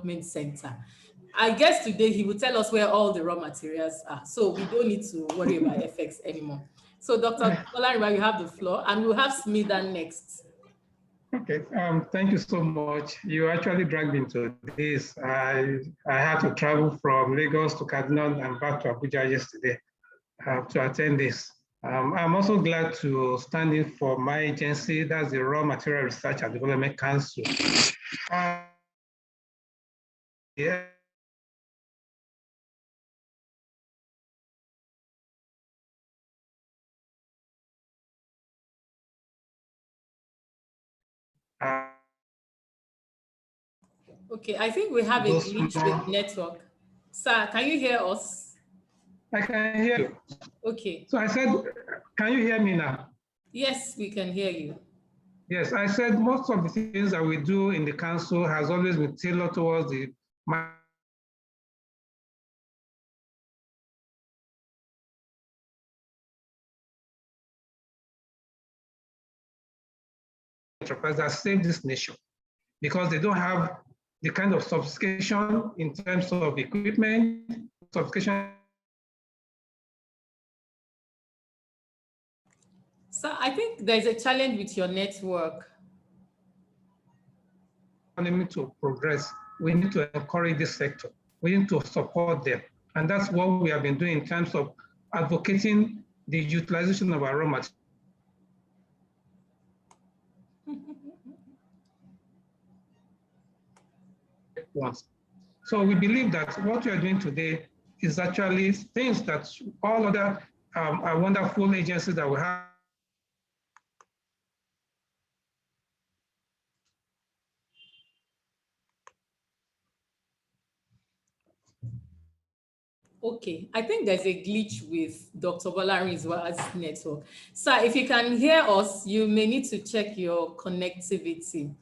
Development Center. I guess today he will tell us where all the raw materials are. So we don't need to worry about FX anymore. So Dr. Olariwa, you have the floor, and we'll have Smida next. Okay, thank you so much. You actually dragged me into this. I had to travel from Lagos to Kaduna and back to Abuja yesterday to attend this. I'm also glad to stand in for my agency, that's the Raw Material Research and Development Council. Yeah. Okay, I think we have a glitch with network. Sir, can you hear us? I can hear you. Okay. So I said, can you hear me now? Yes, we can hear you. Yes, I said most of the things that we do in the council has always been tailored towards the enterprise that save this nation, because they don't have the kind of sophistication in terms of equipment, sophistication. So I think there's a challenge with your network. To progress, we need to encourage this sector. We need to support them. And that's what we have been doing in terms of advocating the utilization of our raw materials. So we believe that what we are doing today is actually things that all other wonderful agencies that we have Okay, I think there's a glitch with Dr. Bolari's network. Sir, if you can hear us, you may need to check your connectivity.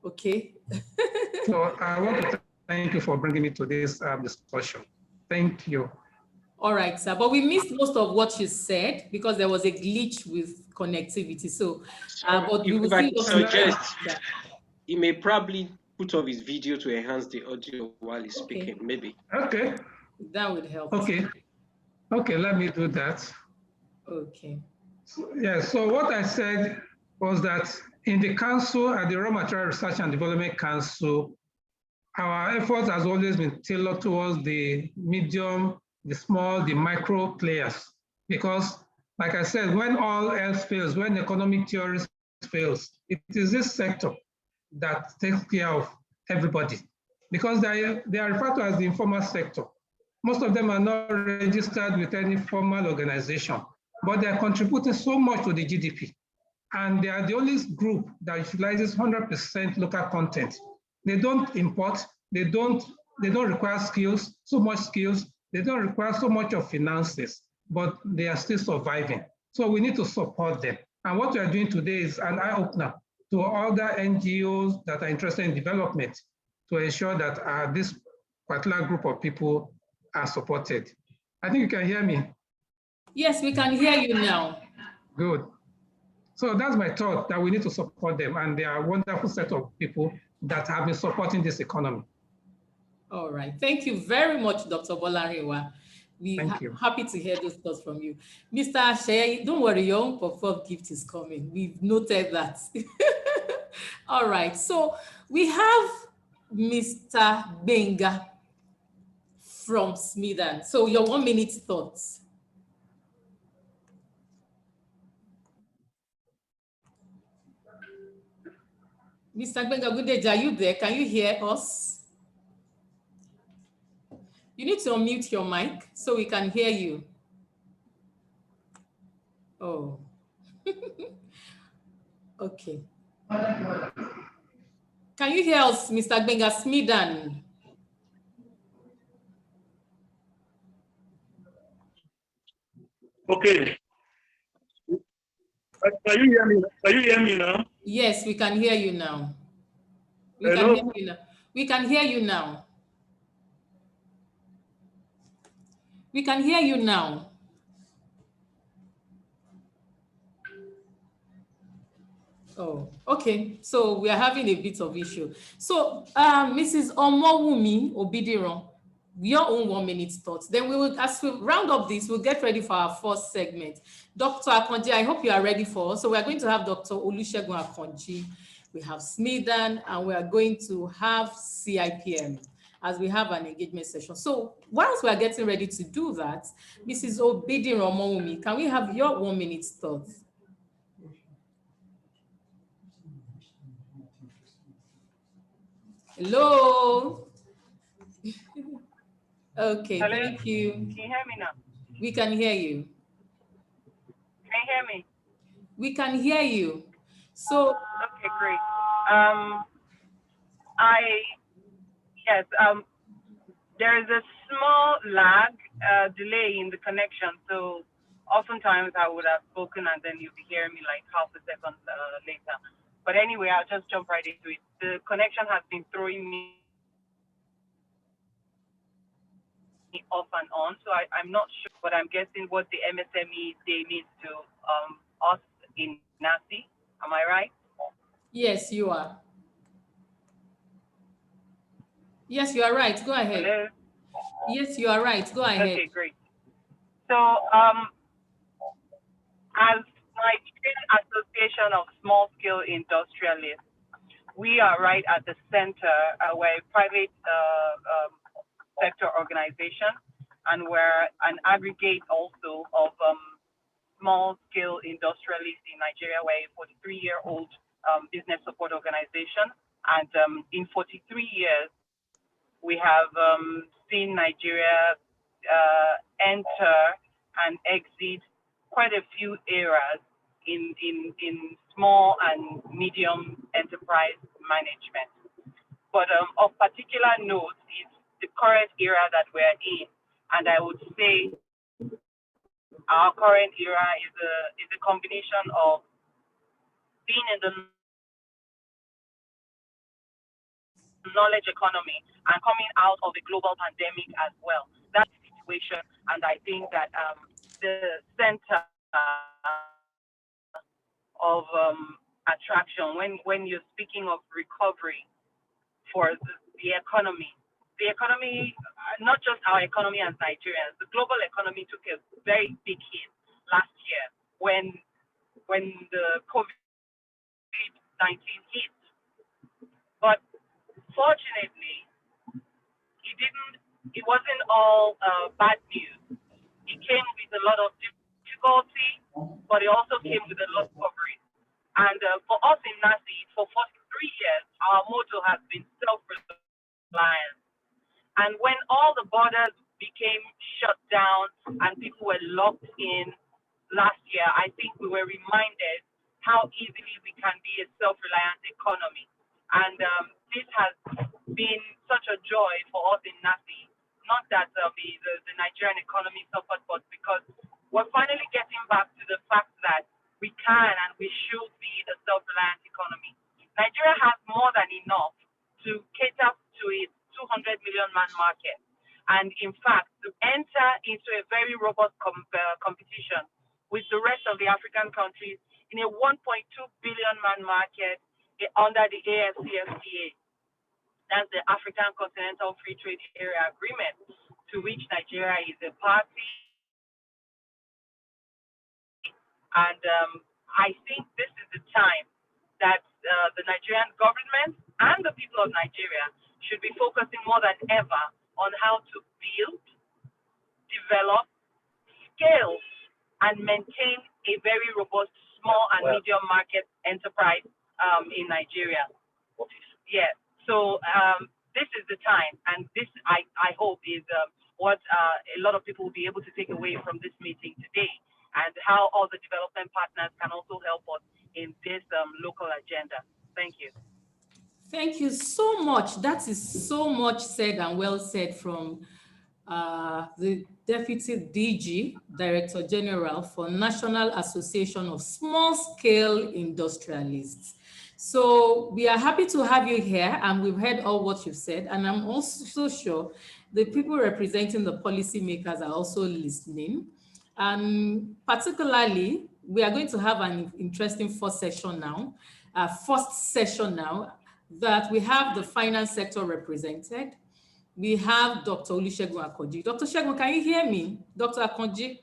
Okay. So I want to thank you for bringing me to this discussion. Thank you. All right, sir. But we missed most of what you said because there was a glitch with connectivity. So, but we will see. Suggest he may probably put off his video to enhance the audio while he's speaking, maybe. Okay. That would help. Okay. Okay, let me do that. Okay. So, yeah, so what I said was that in the council, at the Raw Material Research and Development Council, our efforts has always been tailored towards the medium, the small, the micro players. Because, like I said, when all else fails, when economic theory fails, it is this sector that takes care of everybody. Because they are referred to as the informal sector. Most of them are not registered with any formal organization, but they are contributing so much to the GDP. And they are the only group that utilizes 100% local content. They don't import, they don't require skills, so much skills, they don't require so much of finances, but they are still surviving. So we need to support them. And what we are doing today is an eye-opener to other NGOs that are interested in development to ensure that this particular group of people are supported. I think you can hear me. Yes, we can hear you now. Good. So that's my thought, that we need to support them, and they are a wonderful set of people that have been supporting this economy. All right. Thank you very much, Dr. Bolariwa. We're happy to hear those thoughts from you. Mr. Shea, don't worry, your own pop-up gift is coming. We've noted that. All right. So we have Mr. Gbenga from Smida. So your 1 minute thoughts. Mr. Gbenga, Ogundeji, are you there? Can you hear us? You need to unmute your mic so we can hear you. Oh. Okay. Can you hear us, Mr. Gbenga Smidan? Okay. Can you hear me? Can you hear me now? Yes, we can hear you now. We Hello? can hear you now. We can hear you now. We can hear you now. Oh, okay. So we are having a bit of issue. So, Mrs. Omowumi Obidiron, your own 1 minute thoughts. Then we will, as we round up this, we'll get ready for our first segment. Dr. Akanji, I hope you are ready for us. So we are going to have Dr. Olusegun Akanji, we have Smidan, and we are going to have CIPM as we have an engagement session. So whilst we are getting ready to do that, Mrs. Obidiron Omowumi, can we have your 1 minute thoughts? Hello. Okay, Hello? thank you. Can you hear me now? We can hear you. Can you hear me? We can hear you. So, Okay, great. Yes, there is a small lag, delay in the connection. So oftentimes I would have spoken and then you'll be hearing me like half a second later. But anyway, I'll just jump right into it. The connection has been throwing me off and on, so I'm not sure, but I'm guessing what the MSME Day means to us in NASI. Am I right? yes, you are. Yes, you are right. Go ahead. Hello? Yes, you are right. Go ahead. Okay, great. So, as Nigerian Association of Small Scale Industrialists, we are right at the center. We're a private sector organization, and we're an aggregate also of small scale industrialists in Nigeria. We're a 43-year-old business support organization, and in 43 years, we have seen Nigeria enter and exit quite a few eras in small and medium enterprise management. But of particular note is the current era that we're in, and I would say our current era is a combination of being in the knowledge economy and coming out of a global pandemic as well. That's the situation, and I think that the center of attraction when you're speaking of recovery for the economy, not just our economy as Nigerians, the global economy took a very big hit last year when the COVID-19 hit. But fortunately, it wasn't all bad news. It came with a lot of difficulty, but it also came with a lot of recovery. And for us in NASI, for 43 years, our motto has been self-reliance. And when all the borders became shut down and people were locked in last year, I think we were reminded how easily we can be a self-reliant economy. And this has been such a joy for us in NASI. Not that the Nigerian economy suffered, but because we're finally getting back to the fact that we can and we should be a self-reliant economy. Nigeria has more than enough to cater to its 200 million man market. And in fact, to enter into a very robust competition with the rest of the African countries in a 1.2 billion man market under the AFCFTA. That's the African Continental Free Trade Area Agreement, to which Nigeria is a party. And I think this is the time that the Nigerian government and the people of Nigeria should be focusing more than ever on how to build, develop, scale, and maintain a very robust small and medium market enterprise in Nigeria. Yeah. So this is the time, and this I hope is what a lot of people will be able to take away from this meeting today, and how all the development partners can also help us in this local agenda. Thank you. Thank you so much. That is so much said and well said from the Deputy DG, Director General for National Association of Small Scale Industrialists. So we are happy to have you here, and we've heard all what you've said. And I'm also sure the people representing the policymakers are also listening. Particularly, we are going to have an interesting first session now. first session now, that we have the finance sector represented. We have Dr. Olusegun Akanji. Dr. Segun, can you hear me? Dr. Akanji,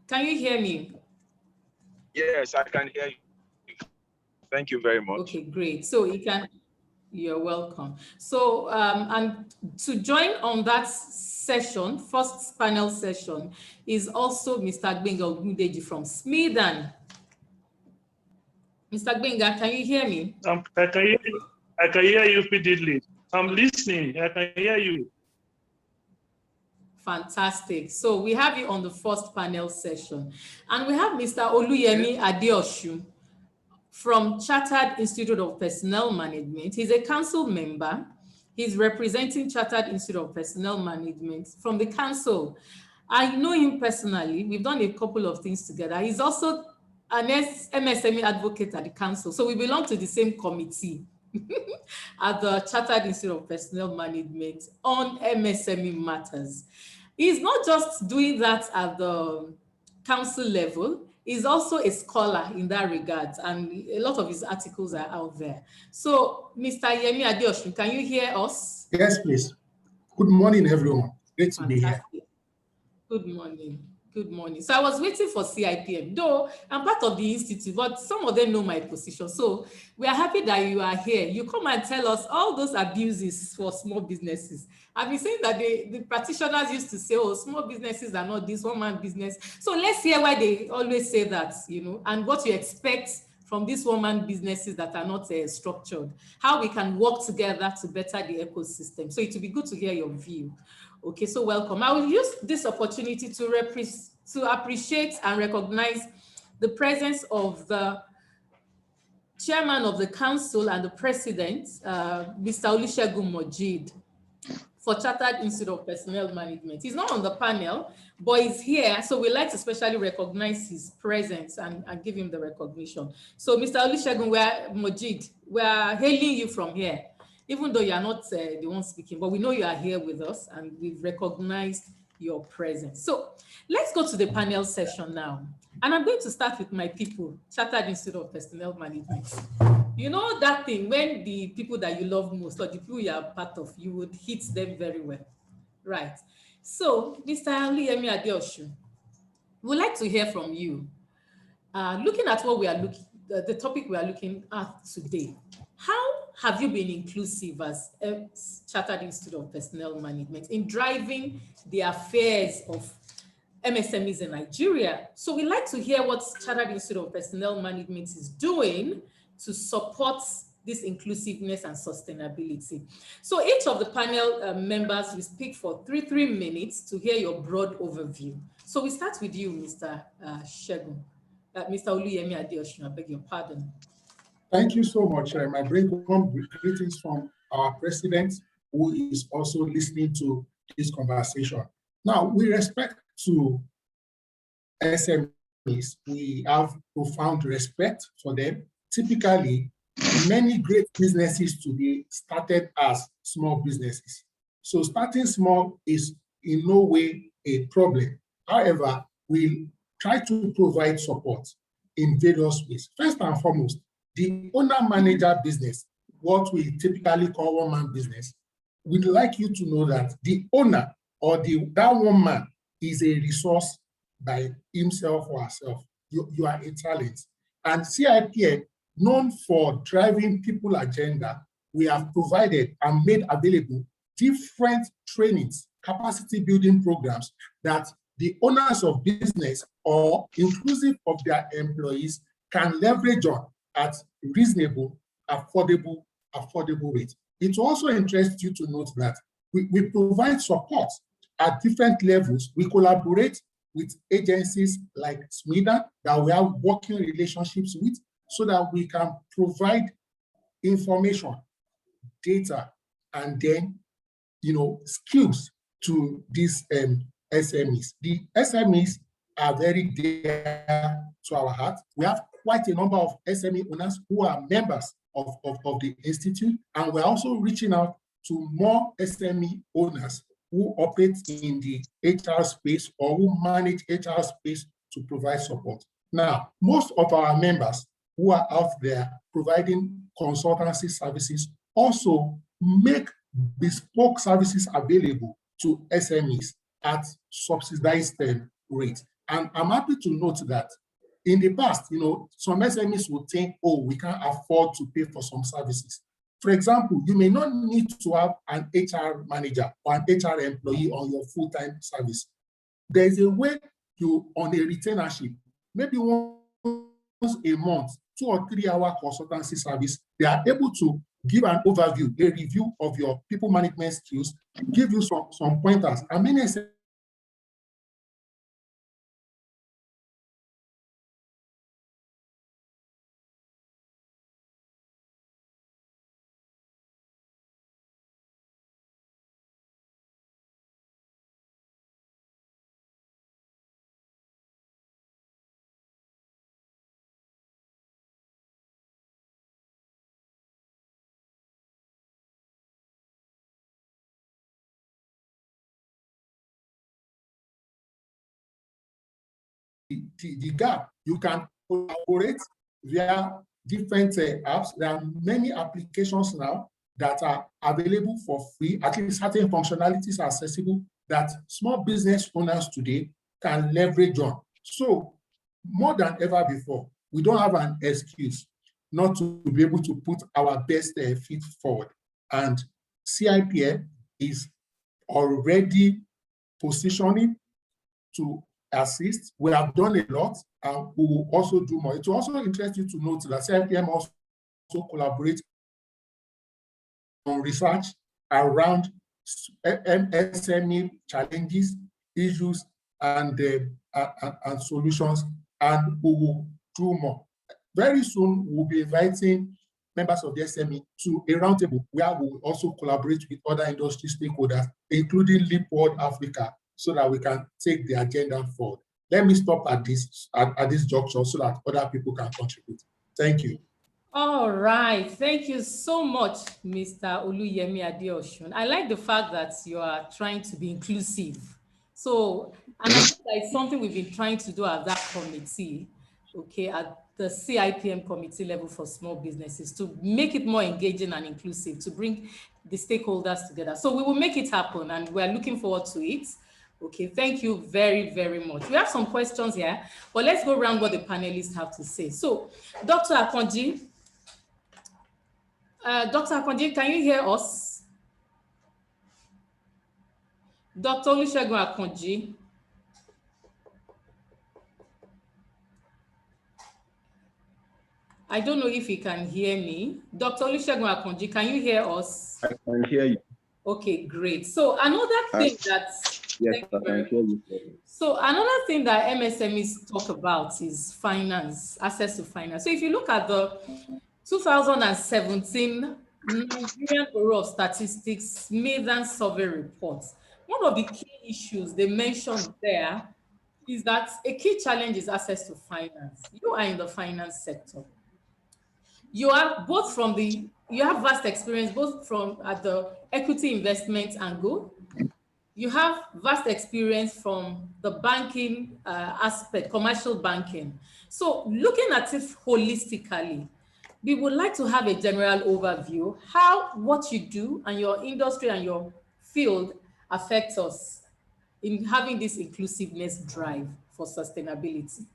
can you hear me? Yes, I can hear you. Thank you very much. Okay, great. So you can, you're welcome. So, and to join on that session, first panel session, is also Mr. Gbenga Ogundeji from Medun. Mr. Gbenga, can you hear me? I can hear you repeatedly. I'm listening. I can hear you. Fantastic. So we have you on the first panel session. And we have Mr. Oluyemi Adeosun from Chartered Institute of Personnel Management. He's a council member. He's representing Chartered Institute of Personnel Management from the council. I know him personally. We've done a couple of things together. He's also an MSME advocate at the council. So we belong to the same committee at the Chartered Institute of Personnel Management on MSME matters. He's not just doing that at the council level, he's also a scholar in that regard, and a lot of his articles are out there. So, Mr. Yemi Adeosun, can you hear us? Yes, please. Good morning, everyone. Great to be here. Good morning. Good morning. So I was waiting for CIPM, though I'm part of the institute, but some of them know my position. So we are happy that you are here. You come and tell us all those abuses for small businesses. I've been saying that the practitioners used to say, oh, small businesses are not this one-man business. So let's hear why they always say that, you know, and what you expect from these one-man businesses that are not structured, how we can work together to better the ecosystem. So it will be good to hear your view. Okay, so welcome. I will use this opportunity to appreciate and recognize the presence of the chairman of the council and the president, Mr. Olusegun Mojid, for Chartered Institute of Personnel Management. He's not on the panel, but he's here. So we like to especially recognize his presence and give him the recognition. So Mr. Olusegun Mojid, we are hailing you from here, even though you are not the one speaking, but we know you are here with us and we've recognized your presence. So let's go to the panel session now. And I'm going to start with my people, Chartered Institute of Personnel Management. You know that thing when the people that you love most or the people you are part of, you would hit them very well, right? So Mr. Oluyemi Adeosun, we'd like to hear from you. Looking at what we are looking, the topic we are looking at today, how have you been inclusive as Chartered Institute of Personnel Management in driving the affairs of MSMEs in Nigeria? So we'd like to hear what Chartered Institute of Personnel Management is doing to support this inclusiveness and sustainability. So each of the panel members will speak for three minutes to hear your broad overview. So we start with you, Mr. Segun, Mr. Oluyemi Adeosun, I beg your pardon. Thank you so much. My very warm greetings from our president, who is also listening to this conversation. Now, with respect to SMEs, we have profound respect for them. Typically, many great businesses today started as small businesses. So starting small is in no way a problem. However, we try to provide support in various ways. First and foremost, the owner-manager business, what we typically call one-man business, we'd like you to know that the owner or that one man is a resource by himself or herself. You are a talent. And CIPM, known for driving people agenda, we have provided and made available different trainings, capacity building programs that the owners of business or inclusive of their employees can leverage on at reasonable, affordable rates. It also interests you to note that we provide support at different levels. We collaborate with agencies like SMIDA that we have working relationships with so that we can provide information, data, and then, skills to these SMEs. The SMEs are very dear to our heart. We have quite a number of SME owners who are members of the Institute, and we're also reaching out to more SME owners who operate in the HR space or who manage HR space to provide support. Now, most of our members who are out there providing consultancy services also make bespoke services available to SMEs at subsidized rates. And I'm happy to note that in the past, some SMEs would think, oh, we can't afford to pay for some services. For example, you may not need to have an HR manager or an HR employee on your full-time service. There's a way on a retainership, maybe once a month, 2 or 3 hour consultancy service, they are able to give an overview, a review of your people management skills, give you some pointers. And many the gap, you can collaborate via different apps. There are many applications now that are available for free. At least certain functionalities are accessible that small business owners today can leverage on. So more than ever before, we don't have an excuse not to be able to put our best feet forward. And CIPM is already positioning to assist. We have done a lot, and we will also do more. It will also interest you to note that CIPM also collaborates on research around SME challenges, issues, and solutions, and we will do more. Very soon, we'll be inviting members of the SME to a roundtable where we will also collaborate with other industry stakeholders, including Leap World Africa, so that we can take the agenda forward. Let me stop at this juncture so that other people can contribute. Thank you. All right. Thank you so much, Mr. Oluyemi Adeosun. I like the fact that you are trying to be inclusive. So, and I think that is something we've been trying to do at that committee, okay, at the CIPM committee level for small businesses, to make it more engaging and inclusive, to bring the stakeholders together. So we will make it happen, and we're looking forward to it. Okay, thank you very, very much. We have some questions here, but let's go around what the panelists have to say. So, Dr. Akanji, can you hear us? Dr. Olusegun Akanji. I don't know if you can hear me. Dr. Olusegun Akanji, can you hear us? I can hear you. Okay, great. So another thing yes, I can hear you. So another thing that MSMEs talk about is finance, access to finance. So if you look at the 2017 Nigerian Bureau of Statistics Medun survey report, one of the key issues they mentioned there is that a key challenge is access to finance. You are in the finance sector. You are both from you have vast experience both from at the equity investment angle. You have vast experience from the banking aspect, commercial banking. So looking at it holistically, we would like to have a general overview how what you do and your industry and your field affects us in having this inclusiveness drive for sustainability.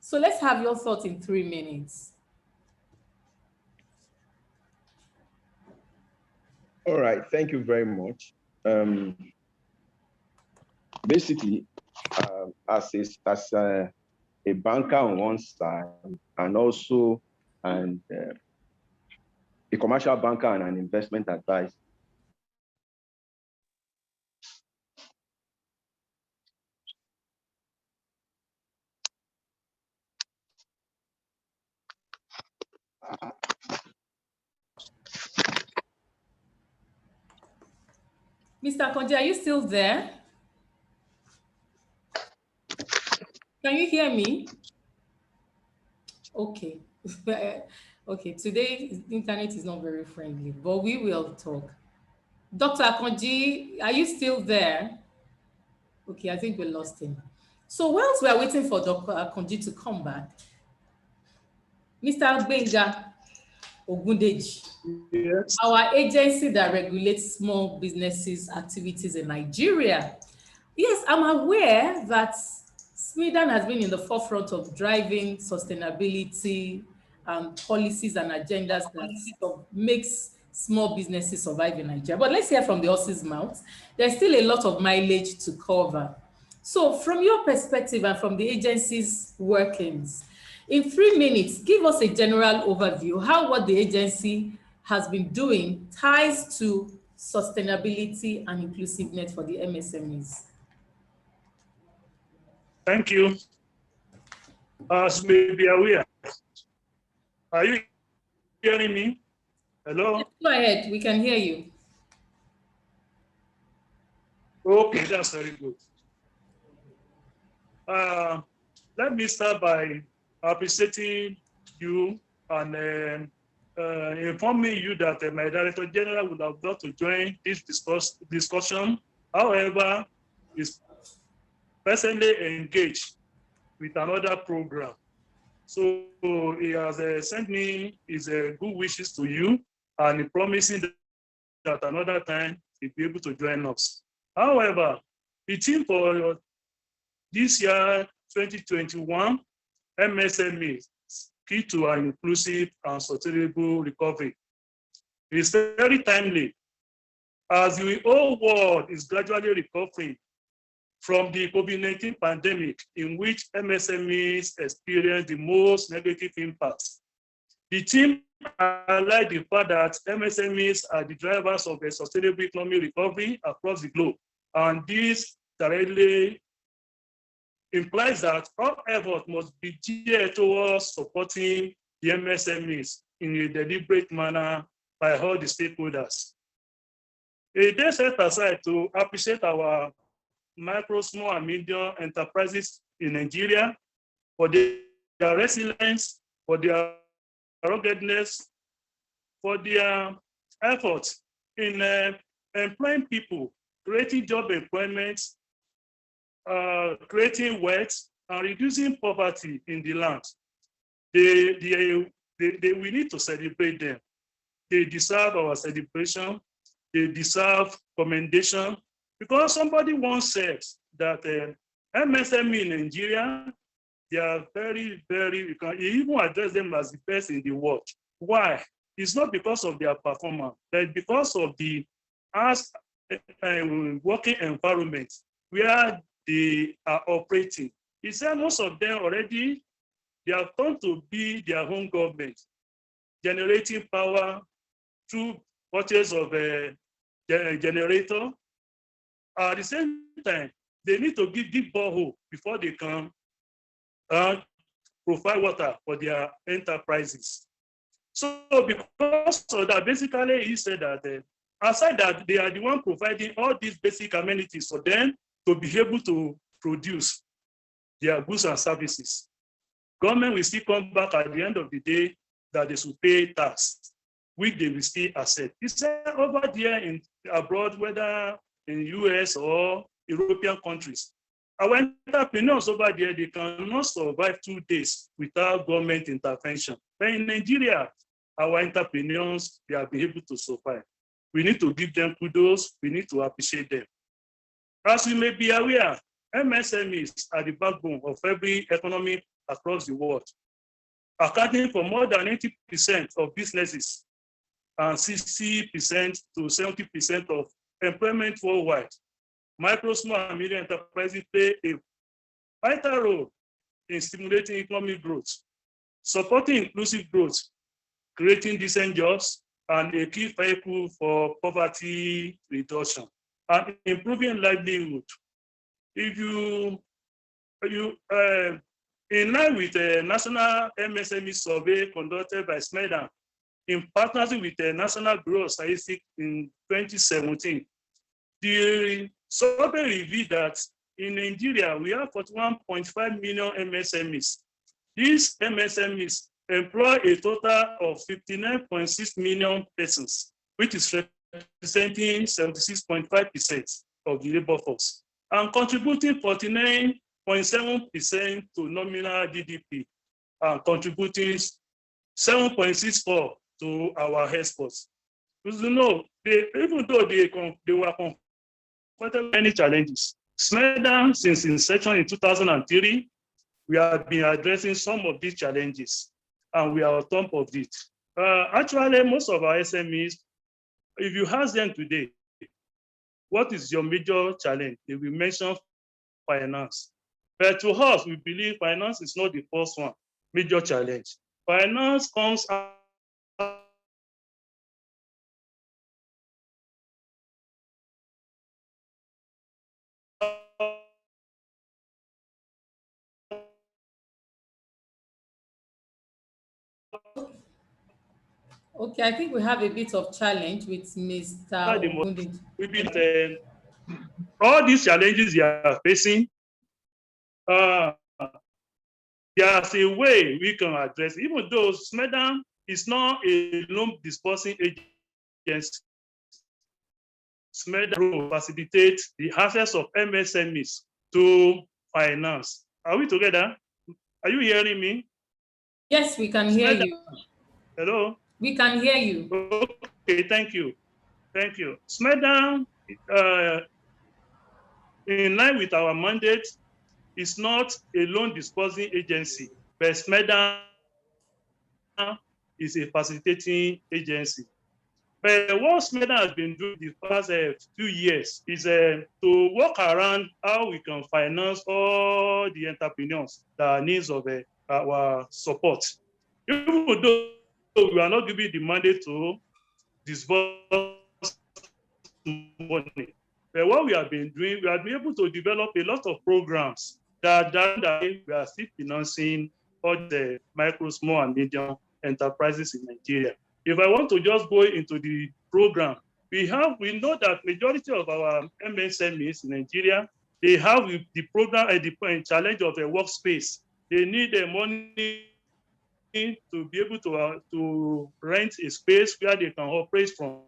So let's have your thoughts in 3 minutes. All right, thank you very much. Basically, as a banker on one side, and also a commercial banker and an investment advisor, Mr. Akanji, are you still there? Can you hear me? Okay. Okay, today internet is not very friendly, but we will talk. Dr. Akanji, are you still there? Okay, I think we lost him. So whilst we are waiting for Dr. Akanji to come back, Mr. Gbenga Ogundeji, Yes. our agency that regulates small businesses activities in Nigeria. Yes, I'm aware that Sweden has been in the forefront of driving sustainability policies and agendas that makes small businesses survive in Nigeria. But let's hear from the horse's mouth. There's still a lot of mileage to cover. So from your perspective and from the agency's workings, in 3 minutes, give us a general overview how what the agency has been doing ties to sustainability and inclusiveness for the MSMEs. Thank you. As may be aware, are you hearing me? Hello? Yes, go ahead, we can hear you. Okay, that's very good. Let me start by appreciating you and informing you that my Director General would have loved to join this discussion. However, is presently engaged with another program. So he has sent me his good wishes to you and promising that another time he'll be able to join us. However, the theme for this year, 2021, MSME, key to an inclusive and sustainable recovery, is very timely as the whole world is gradually recovering from the COVID-19 pandemic, in which MSMEs experience the most negative impacts. The team highlights the fact that MSMEs are the drivers of a sustainable economic recovery across the globe. And this directly implies that all efforts must be geared towards supporting the MSMEs in a deliberate manner by all the stakeholders. A day set aside to appreciate our micro, small, and medium enterprises in Nigeria for their resilience, for their ruggedness, for their efforts in employing people, creating job employment, creating wealth, and reducing poverty in the land. We need to celebrate them. They deserve our celebration. They deserve commendation. Because somebody once said that MSME in Nigeria, they are very, very, you can even address them as the best in the world. Why? It's not because of their performance, but because of the working environment where they are operating. He said most of them already, they have come to be their own government, generating power through purchase of a generator. At the same time, they need to give deep borehole before they can provide water for their enterprises. So because of that, basically he said that aside that they are the one providing all these basic amenities for them to be able to produce their goods and services. Government will still come back at the end of the day that they should pay tax, which they will still accept. He said over there in abroad, whether in US or European countries, our entrepreneurs over there, they cannot survive 2 days without government intervention. But in Nigeria, our entrepreneurs, they have been able to survive. We need to give them kudos. We need to appreciate them. As you may be aware, MSMEs are the backbone of every economy across the world, accounting for more than 80% of businesses and 60% to 70% of employment worldwide. Micro, small, and medium enterprises play a vital role in stimulating economic growth, supporting inclusive growth, creating decent jobs, and a key vehicle for poverty reduction and improving livelihood. If in line with the National MSME Survey conducted by Medun in partnership with the National Bureau of Statistics in 2017, the survey revealed that in Nigeria, we have 41.5 million MSMEs. These MSMEs employ a total of 59.6 million persons, which is representing 76.5% of the labor force, and contributing 49.7% to nominal GDP, and contributing 7.64 to our exports. Because you know, even though they were confronted with many challenges, SMEDA, since inception in 2003, we have been addressing some of these challenges, and we are on top of it. Actually, most of our SMEs, if you ask them today, what is your major challenge? They will mention finance. But to us, we believe finance is not the first one, major challenge. Finance comes out Okay, I think we have a bit of challenge with Mr. Ogundeji. we believe all these challenges you are facing, there's a way we can address it. Even though SMEDA is not a loan disbursing agency, SMEDA will facilitate the access of MSMEs to finance. Are we together? Are you hearing me? Yes, we can hear you. Hello? We can hear you. Okay, thank you. Thank you. SMEDA, in line with our mandate, is not a loan disbursing agency, but SMEDA is a facilitating agency. But what SMEDA has been doing the past few years is to work around how we can finance all the entrepreneurs that needs of our support. Even though we are not giving the mandate to disburse money, but what we have been doing, we have been able to develop a lot of programs that we are still financing all the micro, small, and medium enterprises in Nigeria. If I want to just go into the program, we know that majority of our MSMEs in Nigeria, they have the program at the challenge of a workspace. They need the money to be able to rent a space where they can operate from.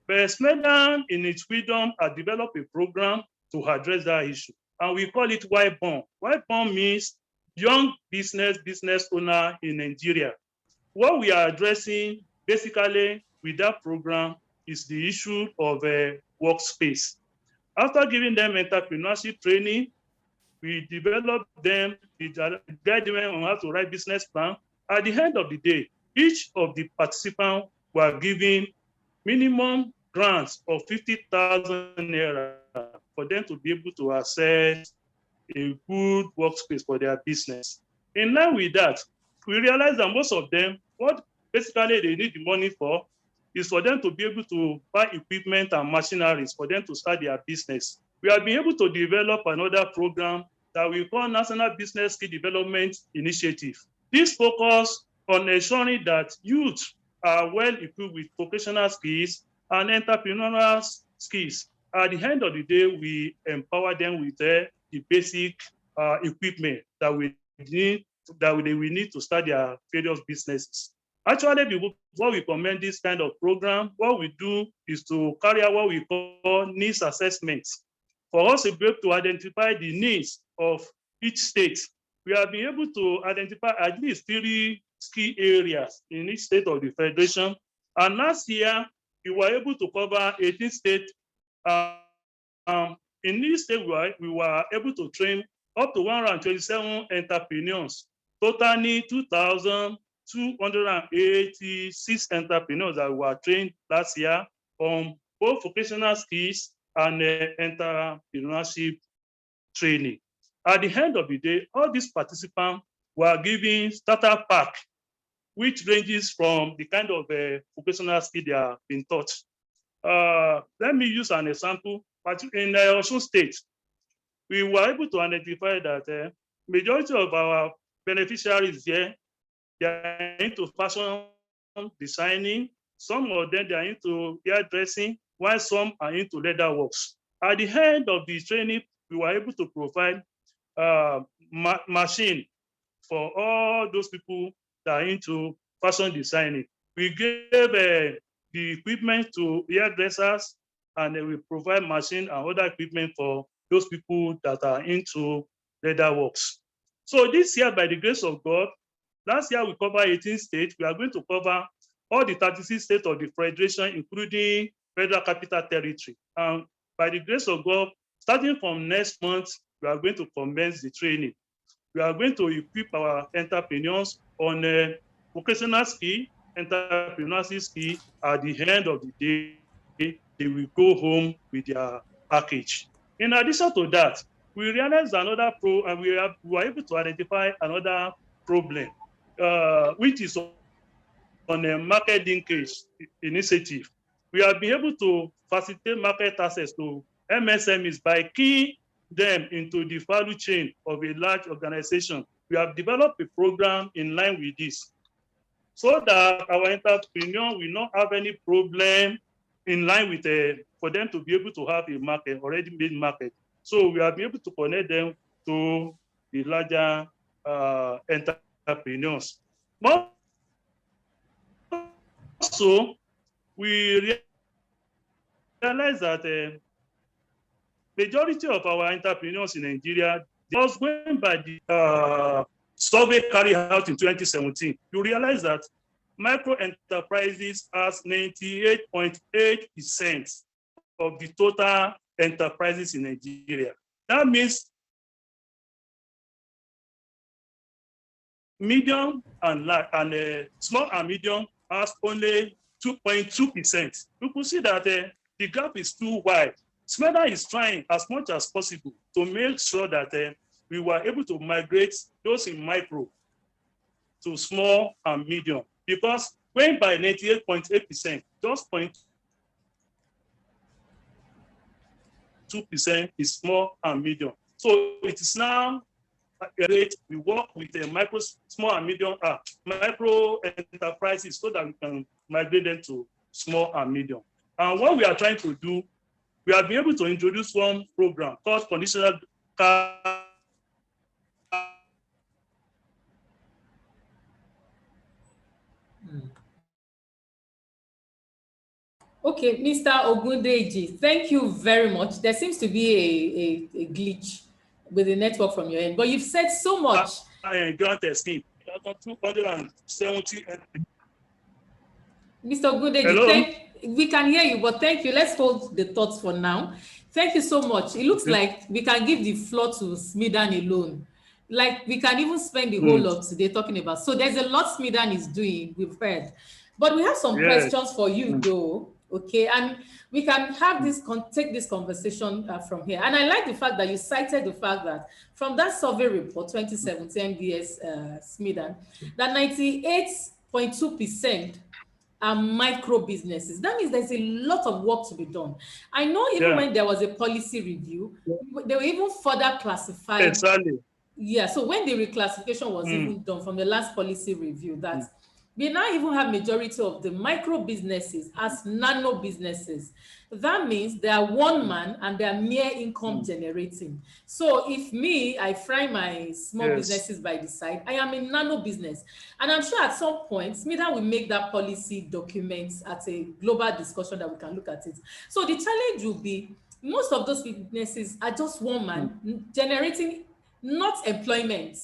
But SMEDA, in its freedom, has developed a program to address that issue, and we call it Y-Bond. Y-Bond means young business owner in Nigeria. What we are addressing basically with that program is the issue of a workspace. After giving them entrepreneurship training, we develop them, we guide them on how to write business plan. At the end of the day, each of the participants were given minimum grants of 50,000 naira for them to be able to access a good workspace for their business. In line with that, we realized that most of them, what basically they need the money for is for them to be able to buy equipment and machineries for them to start their business. We have been able to develop another program that we call National Business Skill Development Initiative. This focus on ensuring that youth are well equipped with vocational skills and entrepreneurial skills. At the end of the day, we empower them with the basic equipment that we need to start their various businesses. Actually, before we commend this kind of program, what we do is to carry out what we call needs assessments for us to be able to identify the needs of each state. We have been able to identify at least 3 key areas in each state of the Federation. And last year, we were able to cover 18 states. In this state, we were able to train up to 127 entrepreneurs, totaling 2,286 entrepreneurs that were trained last year on both vocational skills and entrepreneurship training. At the end of the day, all these participants were given starter pack, which ranges from the kind of vocational skill they have been taught. Let me use an example. In Adeosun State, we were able to identify that majority of our beneficiaries here, they are into fashion designing. Some of them, they are into hairdressing, while some are into leather works. At the end of the training, we were able to provide machine for all those people that are into fashion designing. We gave the equipment to hairdressers, and then we provide machine and other equipment for those people that are into leather works. So this year, by the grace of God, Last year, we covered 18 states. We are going to cover all the 36 states of the Federation, including Federal Capital Territory. And by the grace of God, starting from next month, we are going to commence the training. We are going to equip our entrepreneurs on vocational skill, entrepreneurship skill. At the end of the day, they will go home with their package. In addition to that, we realized another and we were able to identify another problem, which is on a market linkage initiative. We have been able to facilitate market access to MSMEs by keying them into the value chain of a large organization. We have developed a program in line with this, so that our entrepreneur will not have any problem in line with for them to be able to have a market, already made market. So we have been able to connect them to the larger entrepreneurs. Also, we realize that majority of our entrepreneurs in Nigeria, just going by the survey carried out in 2017, you realize that micro enterprises has 98.8% of the total enterprises in Nigeria. That means medium and small and medium has only 2.2%. You can see that the gap is too wide. Smeda is trying as much as possible to make sure that we were able to migrate those in micro to small and medium, because going by 98.8%, just 0.2% is small and medium. So it is now we work with a small and medium micro enterprises so that we can migrate them to small and medium. And what we are trying to do, we have been able to introduce one program called conditional Okay, Mr. Ogundeji, thank you very much. There seems to be a glitch with the network from your end, but you've said so much. Grant scheme, 270. Mr. Ogundeji, we can hear you, but thank you. Let's hold the thoughts for now. Thank you so much. It looks like we can give the floor to Smidan alone. Like we can even spend the whole of today talking about. So there's a lot Smidan is doing, we've heard. But we have some questions for you though, okay? And we can have this, take this conversation from here. And I like the fact that you cited the fact that from that survey report, 2017 MDS Smidan, that 98.2% are micro businesses. That means there's a lot of work to be done. I know even when there was a policy review, they were even further classified. Exactly. Yeah, so when the reclassification was even done from the last policy review, that we now even have majority of the micro businesses as nano businesses. That means they are one man and they are mere income generating. So if I fry my small businesses by the side, I am a nano business. And I'm sure at some point, Smida will make that policy document at a global discussion that we can look at it. So the challenge will be, most of those businesses are just one man generating not employment,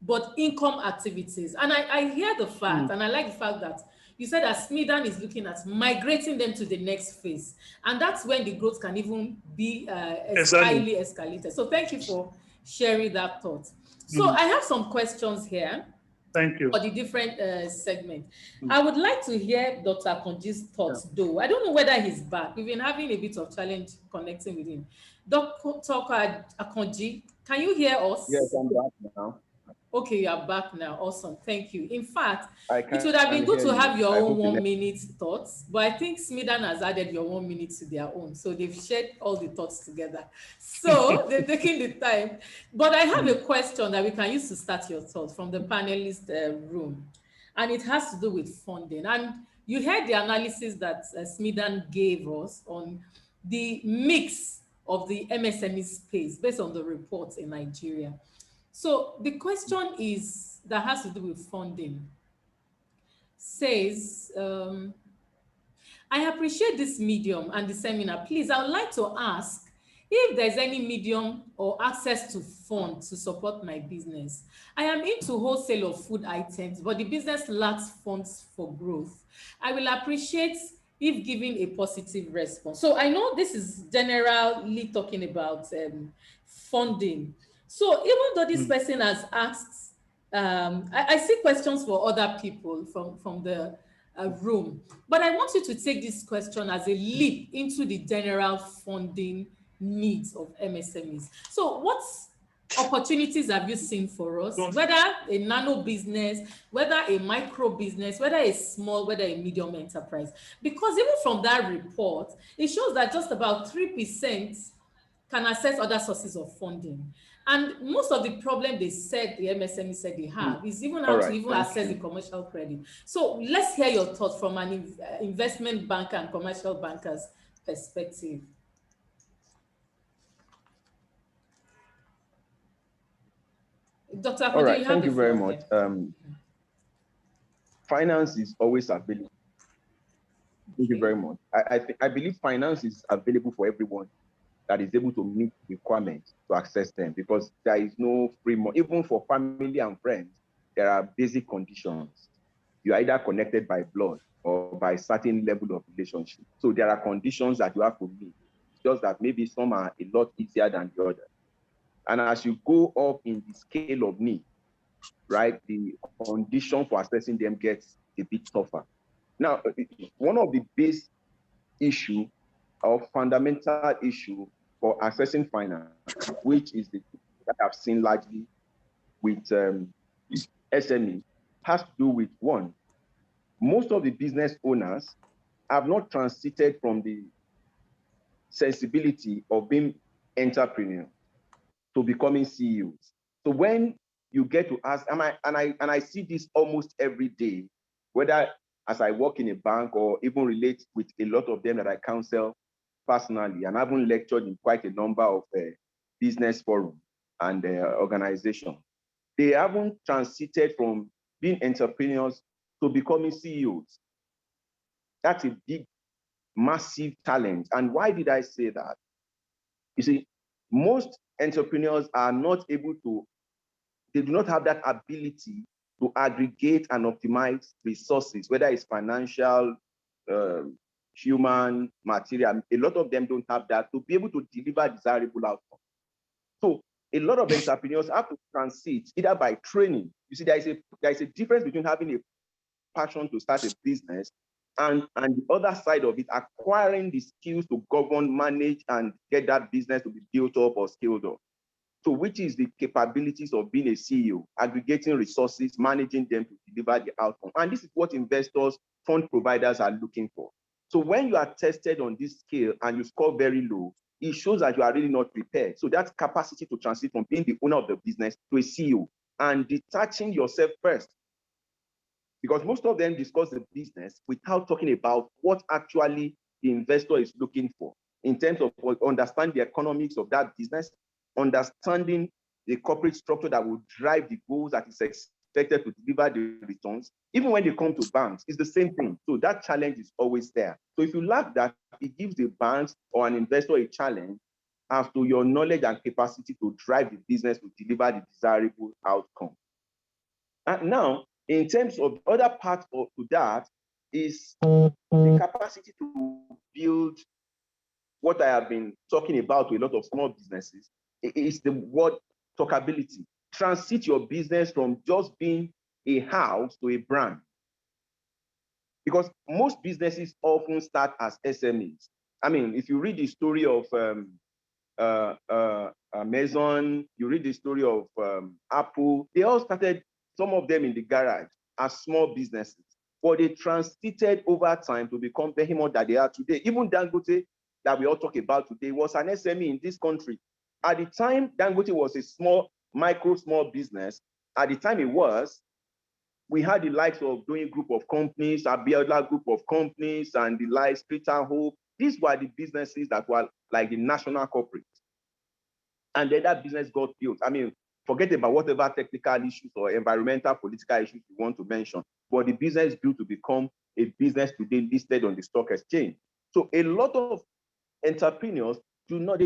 but income activities. And I hear the fact, and I like the fact that you said that Smidan is looking at migrating them to the next phase. And that's when the growth can even be highly escalated. So thank you for sharing that thought. So I have some questions here. Thank you. For the different segments. I would like to hear Dr. Akanji's thoughts though. I don't know whether he's back. We've been having a bit of challenge connecting with him. Dr. Akanji, can you hear us? Yes, I'm back now. Okay, you are back now. Awesome. Thank you. In fact, it would have been good to have your own 1 minute thoughts, but I think Smidan has added your 1 minute to their own. So they've shared all the thoughts together. So they're taking the time. But I have a question that we can use to start your thoughts from the panelist room. And it has to do with funding. And you heard the analysis that Smidan gave us on the mix of the MSME space based on the reports in Nigeria. So the question is, that has to do with funding, says, I appreciate this medium and the seminar. Please, I would like to ask, if there's any medium or access to funds to support my business. I am into wholesale of food items, but the business lacks funds for growth. I will appreciate if given a positive response. So I know this is generally talking about funding. So even though this person has asked, I see questions for other people from the room, but I want you to take this question as a leap into the general funding needs of MSMEs. So what opportunities have you seen for us, whether a nano business, whether a micro business, whether a small, whether a medium enterprise? Because even from that report, it shows that just about 3% can access other sources of funding. And most of the problem they said, the MSME said they have, is even how to even access the commercial credit. So let's hear your thoughts from an investment banker and commercial banker's perspective. Dr. Akanji, All right, you have thank you very much. Okay. Finance is always available. Thank you very much. I believe finance is available for everyone that is able to meet requirements to access them, because there is no free money. Even for family and friends, there are basic conditions. You are either connected by blood or by certain level of relationship. So there are conditions that you have to meet. It's just that maybe some are a lot easier than the other. And as you go up in the scale of need, right, the condition for accessing them gets a bit tougher. Now, one of the base issue or fundamental issue for accessing finance, which is the that I've seen largely with SME, has to do with, one, most of the business owners have not transited from the sensibility of being entrepreneurs to becoming CEOs. So when you get to ask, I see this almost every day, whether as I work in a bank or even relate with a lot of them that I counsel personally, and I've even lectured in quite a number of business forums and organizations. They haven't transited from being entrepreneurs to becoming CEOs. That's a big, massive challenge. And why did I say that? You see, most entrepreneurs are not able to, they do not have that ability to aggregate and optimize resources, whether it's financial, human, material. A lot of them don't have that to be able to deliver desirable outcomes. So a lot of entrepreneurs have to transit either by training. You see, there is a difference between having a passion to start a business and the other side of it, acquiring the skills to govern, manage, and get that business to be built up or scaled up. So which is the capabilities of being a CEO, aggregating resources, managing them to deliver the outcome. And this is what investors, fund providers are looking for. So when you are tested on this scale and you score very low, it shows that you are really not prepared. So that capacity to transit from being the owner of the business to a CEO and detaching yourself first. Because most of them discuss the business without talking about what actually the investor is looking for in terms of understanding the economics of that business, understanding the corporate structure that will drive the goals that is expected to deliver the returns. Even when they come to banks, it's the same thing. So that challenge is always there. So if you lack that, it gives the banks or an investor a challenge as to your knowledge and capacity to drive the business to deliver the desirable outcome. And now, in terms of the other part of that is the capacity to build what I have been talking about to a lot of small businesses. Is the word talkability. Transit your business from just being a house to a brand. Because most businesses often start as SMEs. I mean, if you read the story of Medun, you read the story of Apple, they all started, some of them in the garage, as small businesses. But they transited over time to become behemoth that they are today. Even Dangote, that we all talk about today, was an SME in this country. At the time, Dangote was a small business. At the time it was, we had the likes of doing group of companies, Abiola group of companies, and the likes, Street and Hope. These were the businesses that were like the national corporate. And then that business got built. I mean, forget about whatever technical issues or environmental, political issues you want to mention, but the business grew to become a business today listed on the stock exchange. So a lot of entrepreneurs do not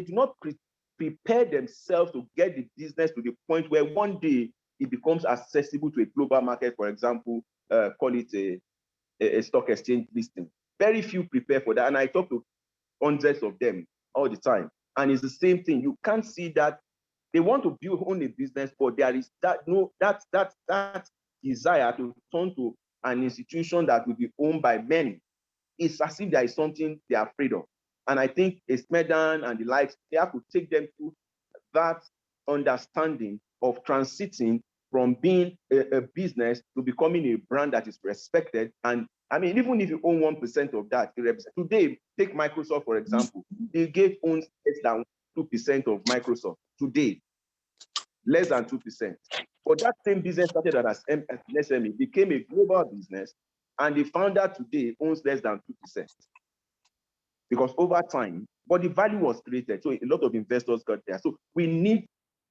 prepare themselves to get the business to the point where one day it becomes accessible to a global market, for example, call it a stock exchange listing. Very few prepare for that. And I talk to hundreds of them all the time. And it's the same thing. You can't see that they want to build only business, but there is that desire to turn to an institution that will be owned by many. It's as if there is something they are afraid of. And I think Medun and the likes, they have to take them through that understanding of transiting from being a business to becoming a brand that is respected. And I mean, even if you own 1% of that, today, take Microsoft, for example. Bill Gates owns less than 2% of Microsoft today, less than 2%. But that same business started as an SME, became a global business, and the founder today owns less than 2%. Because over time, but the value was created. So a lot of investors got there. So we need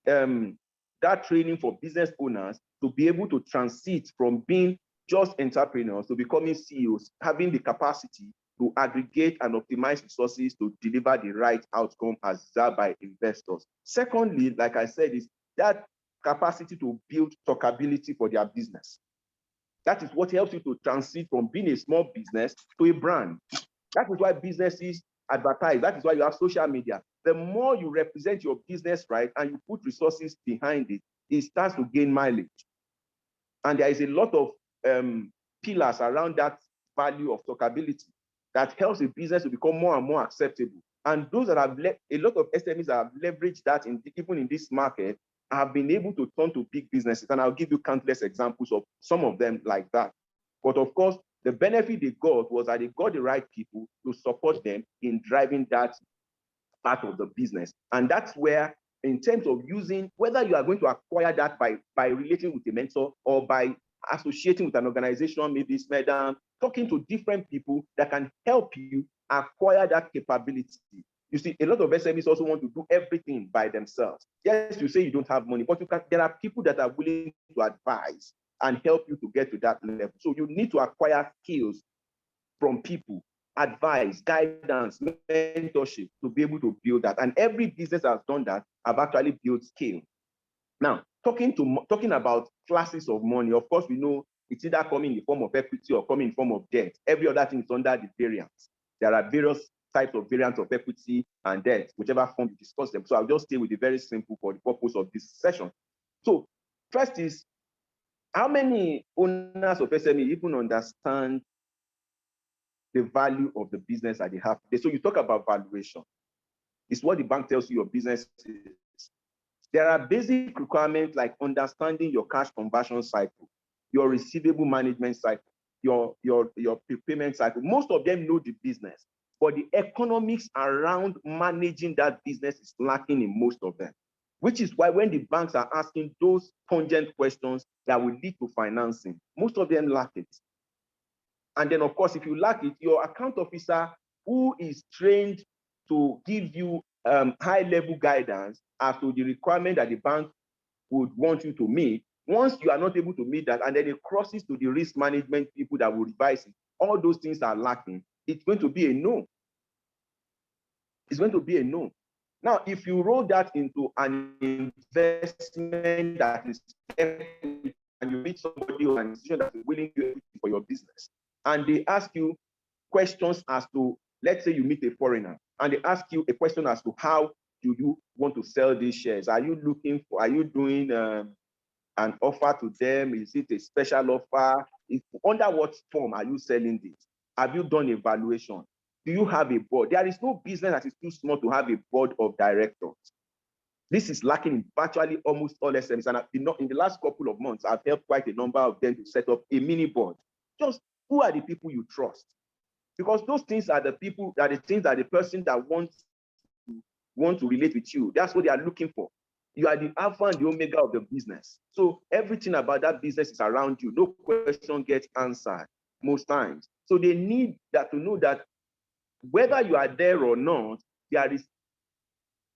that training for business owners to be able to transit from being just entrepreneurs to becoming CEOs, having the capacity to aggregate and optimize resources to deliver the right outcome as desired by investors. Secondly, like I said, is that capacity to build talkability for their business. That is what helps you to transit from being a small business to a brand. That is why businesses advertise. That is why you have social media. The more you represent your business right and you put resources behind it, it starts to gain mileage. And there is a lot of pillars around that value of talkability that helps a business to become more and more acceptable. And those that have a lot of SMEs that have leveraged that even in this market have been able to turn to big businesses. And I'll give you countless examples of some of them like that. But of course, the benefit they got was that they got the right people to support them in driving that part of the business. And that's where, in terms of using, whether you are going to acquire that by relating with a mentor or by associating with an organization, maybe Medun, talking to different people that can help you acquire that capability. You see, a lot of SMEs also want to do everything by themselves. Yes, you say you don't have money, but there are people that are willing to advise and help you to get to that level. So you need to acquire skills from people, advice, guidance, mentorship to be able to build that. And every business has done that. I've actually built scale. Now, talking about classes of money, of course, we know it's either coming in the form of equity or coming in the form of debt. Every other thing is under the variance. There are various types of variants of equity and debt, whichever form you discuss them. So I'll just stay with the very simple for the purpose of this session. So first is, how many owners of SME even understand the value of the business that they have? So you talk about valuation. It's what the bank tells you your business is. There are basic requirements like understanding your cash conversion cycle, your receivable management cycle, your prepayment cycle. Most of them know the business, but the economics around managing that business is lacking in most of them, which is why when the banks are asking those pungent questions that will lead to financing, most of them lack it. And then, of course, if you lack it, your account officer, who is trained to give you high-level guidance as to the requirement that the bank would want you to meet, once you are not able to meet that, and then it crosses to the risk management people that will revise it, all those things are lacking, it's going to be a no. It's going to be a no. Now, if you roll that into an investment that is equity, and you meet somebody or an institution that is willing to do for your business, and they ask you questions as to, let's say you meet a foreigner, and they ask you a question as to how do you want to sell these shares? Are you doing an offer to them? Is it a special offer? Under what form are you selling this? Have you done evaluation? Do you have a board? There is no business that is too small to have a board of directors. This is lacking in virtually almost all SMEs. And in the last couple of months, I've helped quite a number of them to set up a mini board. Just who are the people you trust? Because those things are the people, that the things that the person that wants to relate with you, that's what they are looking for. You are the alpha and the omega of the business. So everything about that business is around you. No question gets answered most times. So they need that to know that whether you are there or not, there is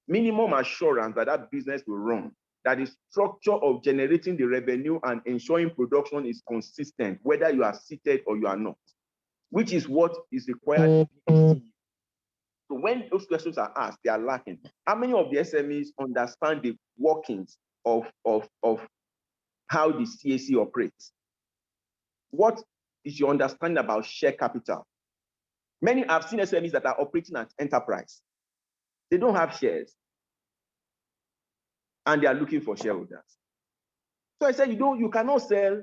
minimum assurance that that business will run, that the structure of generating the revenue and ensuring production is consistent, whether you are seated or you are not, which is what is required to be a CEO. So when those questions are asked, they are lacking. How many of the SMEs understand the workings of how the CAC operates? What is your understanding about share capital? Many have seen SMEs that are operating at enterprise. They don't have shares, and they are looking for shareholders. So I said, you cannot sell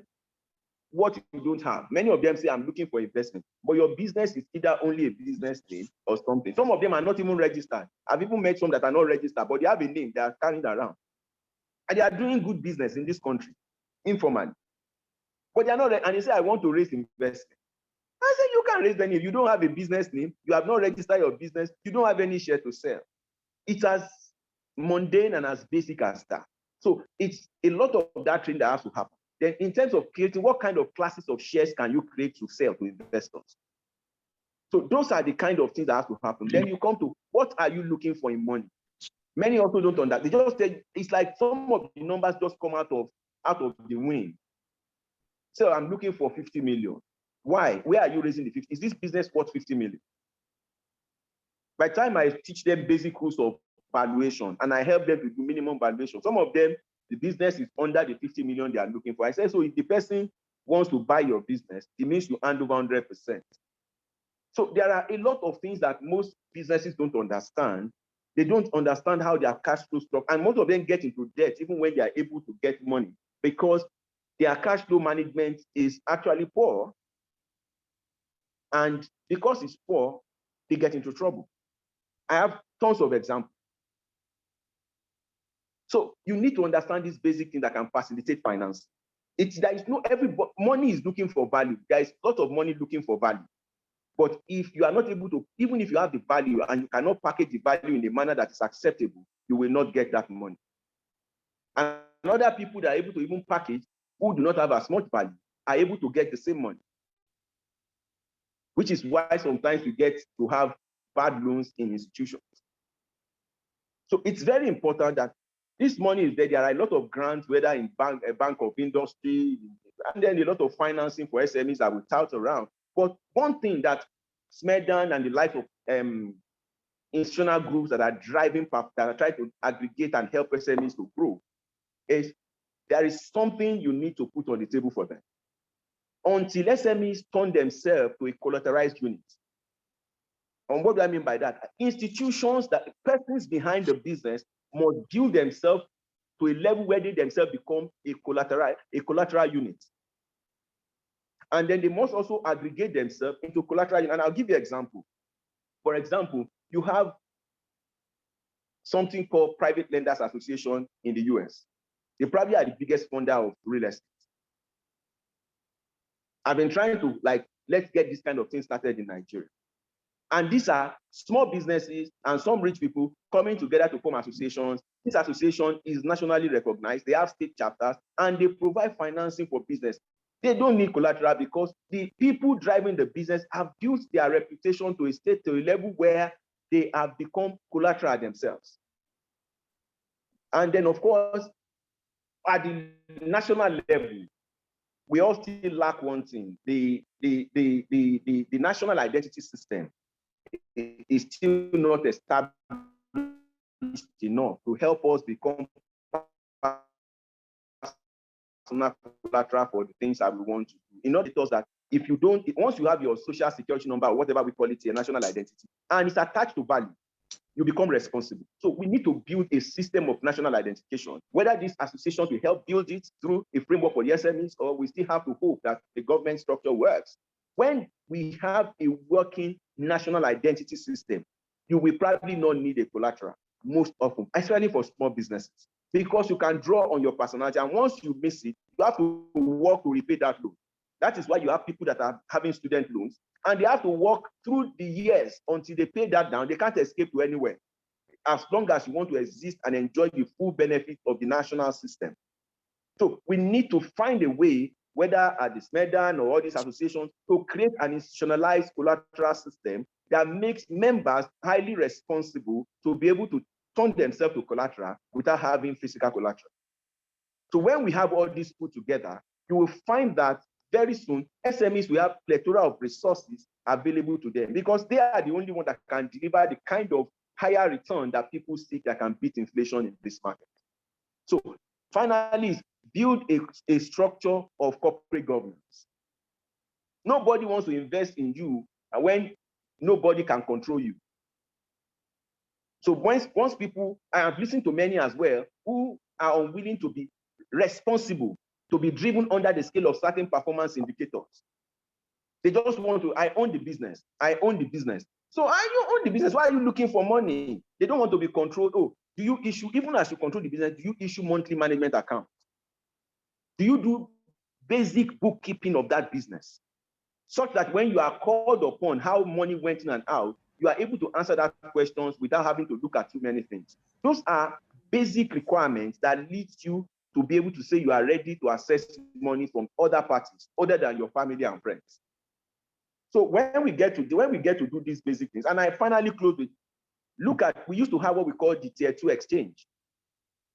what you don't have. Many of them say, I'm looking for investment, but your business is either only a business name or something. Some of them are not even registered. I've even met some that are not registered, but they have a name they are carrying around. And they are doing good business in this country, informally. But they are not, and they say, I want to raise investment. I said, you can't raise any. If you don't have a business name, you have not registered your business, you don't have any share to sell. It's as mundane and as basic as that. So it's a lot of that thing that has to happen. Then in terms of creating, what kind of classes of shares can you create to sell to investors? So those are the kind of things that have to happen. Then you come to, what are you looking for in money? Many also don't understand. They just say, it's like some of the numbers just come out of the wind. So I'm looking for 50 million. Why? Where are you raising the 50? Is this business worth 50 million? By the time I teach them basic rules of valuation and I help them to do minimum valuation, some of them, the business is under the 50 million they are looking for. I say, so if the person wants to buy your business, it means you hand over 100%. So there are a lot of things that most businesses don't understand. They don't understand how their cash flow structure, and most of them get into debt even when they are able to get money because their cash flow management is actually poor. And because it's poor, they get into trouble. I have tons of examples. So you need to understand this basic thing that can facilitate finance. Money is looking for value. There is a lot of money looking for value. But if you are not able to, even if you have the value and you cannot package the value in a manner that is acceptable, you will not get that money. And other people that are able to even package, who do not have as much value, are able to get the same money. Which is why sometimes you get to have bad loans in institutions. So it's very important that this money is there. There are a lot of grants, whether in Bank of Industry, and then a lot of financing for SMEs that we tout around. But one thing that Medun and the life of institutional groups that are driving, that are trying to aggregate and help SMEs to grow, is there is something you need to put on the table for them. Until SMEs turn themselves to a collateralized unit. And what do I mean by that? Institutions, that persons behind the business must build themselves to a level where they themselves become a collateral unit. And then they must also aggregate themselves into collateral unit. And I'll give you an example. For example, you have something called Private Lenders Association in the US. They probably are the biggest funder of real estate. I've been trying to, let's get this kind of thing started in Nigeria. And these are small businesses and some rich people coming together to form associations. This association is nationally recognized. They have state chapters and they provide financing for business. They don't need collateral because the people driving the business have built their reputation to a level where they have become collateral themselves. And then, of course, at the national level, we all still lack one thing. The national identity system is still not established enough to help us become collateral for the things that we want to do. In order to that, if you don't, once you have your social security number, or whatever we call it, a national identity, and it's attached to value, you become responsible. So we need to build a system of national identification, whether this association will help build it through a framework for the SMEs, or we still have to hope that the government structure works. When we have a working national identity system, you will probably not need a collateral most often, especially for small businesses, because you can draw on your personality. And once you miss it, you have to work to repay that loan. That is why you have people that are having student loans, and they have to work through the years until they pay that down. They can't escape to anywhere, as long as you want to exist and enjoy the full benefit of the national system. So we need to find a way, whether at the Medun or all these associations, to create an institutionalized collateral system that makes members highly responsible to be able to turn themselves to collateral without having physical collateral. So when we have all this put together, you will find that very soon, SMEs will have plethora of resources available to them, because they are the only one that can deliver the kind of higher return that people seek that can beat inflation in this market. So finally, build a structure of corporate governance. Nobody wants to invest in you when nobody can control you. So once people, I have listened to many as well, who are unwilling to be responsible, to be driven under the scale of certain performance indicators. They just want to, I own the business. I own the business. So you own the business. Why are you looking for money? They don't want to be controlled. Oh, do you issue, even as you control the business, do you issue monthly management accounts? Do you do basic bookkeeping of that business? Such that when you are called upon how money went in and out, you are able to answer that questions without having to look at too many things. Those are basic requirements that lead you to be able to say you are ready to access money from other parties other than your family and friends. So when we get to do these basic things, and I finally close with, look at, we used to have what we call the tier 2 exchange.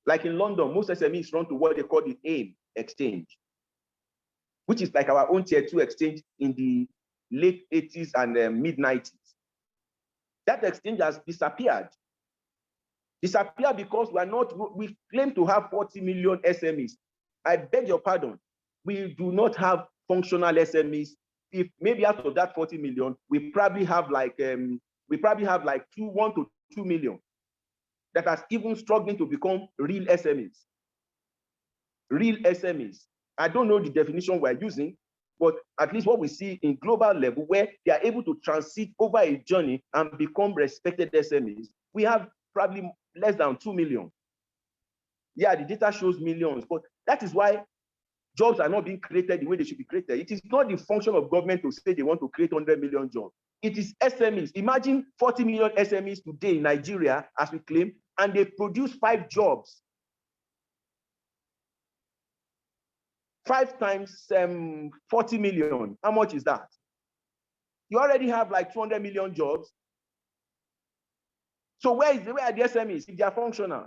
Like in London, most SMEs run to what they call the AIM exchange, which is like our own tier 2 exchange in the late 80s and mid 90s. That exchange has disappeared. Disappeared because we claim to have 40 million SMEs. I beg your pardon. We do not have functional SMEs. If maybe out of that 40 million, we probably have like 1 to 2 million that are even struggling to become real SMEs. Real SMEs. I don't know the definition we're using, but at least what we see in global level, where they are able to transit over a journey and become respected SMEs, we have probably less than 2 million. Yeah, the data shows millions, but that is why jobs are not being created the way they should be created. It is not the function of government to say they want to create 100 million jobs. It is SMEs. Imagine 40 million SMEs today in Nigeria, as we claim, and they produce 5 jobs. 5 times 40 million, how much is that? You already have like 200 million jobs. So where are the SMEs if they are functional?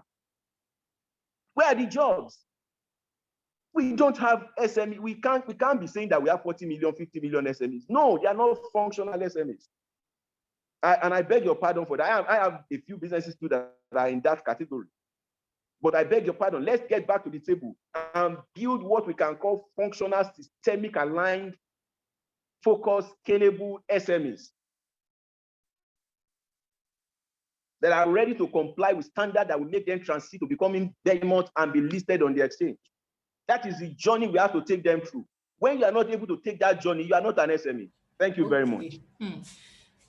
Where are the jobs? We don't have SME. We can't be saying that we have 40 million, 50 million SMEs. No, they are not functional SMEs. And I beg your pardon for that. I have a few businesses too that are in that category. But I beg your pardon, let's get back to the table and build what we can call functional, systemic, aligned, focused, scalable SMEs that are ready to comply with standards that will make them transit to becoming behemoth and be listed on the exchange. That is the journey we have to take them through. When you are not able to take that journey, you are not an SME. Thank you very much.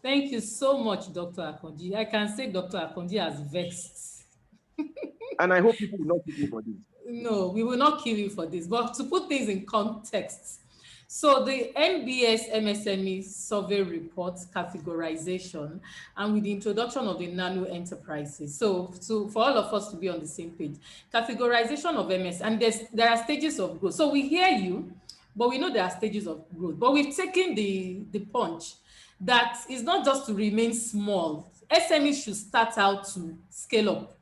Thank you so much, Dr. Akanji. I can say Dr. Akanji has vexed. And I hope people will not kill you for this. No, we will not kill you for this. But to put things in context, so the NBS MSME survey reports categorization, and with the introduction of the nano enterprises. So for all of us to be on the same page, categorization of MS, and there are stages of growth. So we hear you, but we know there are stages of growth. But we've taken the punch that is not just to remain small. SMEs should start out to scale up.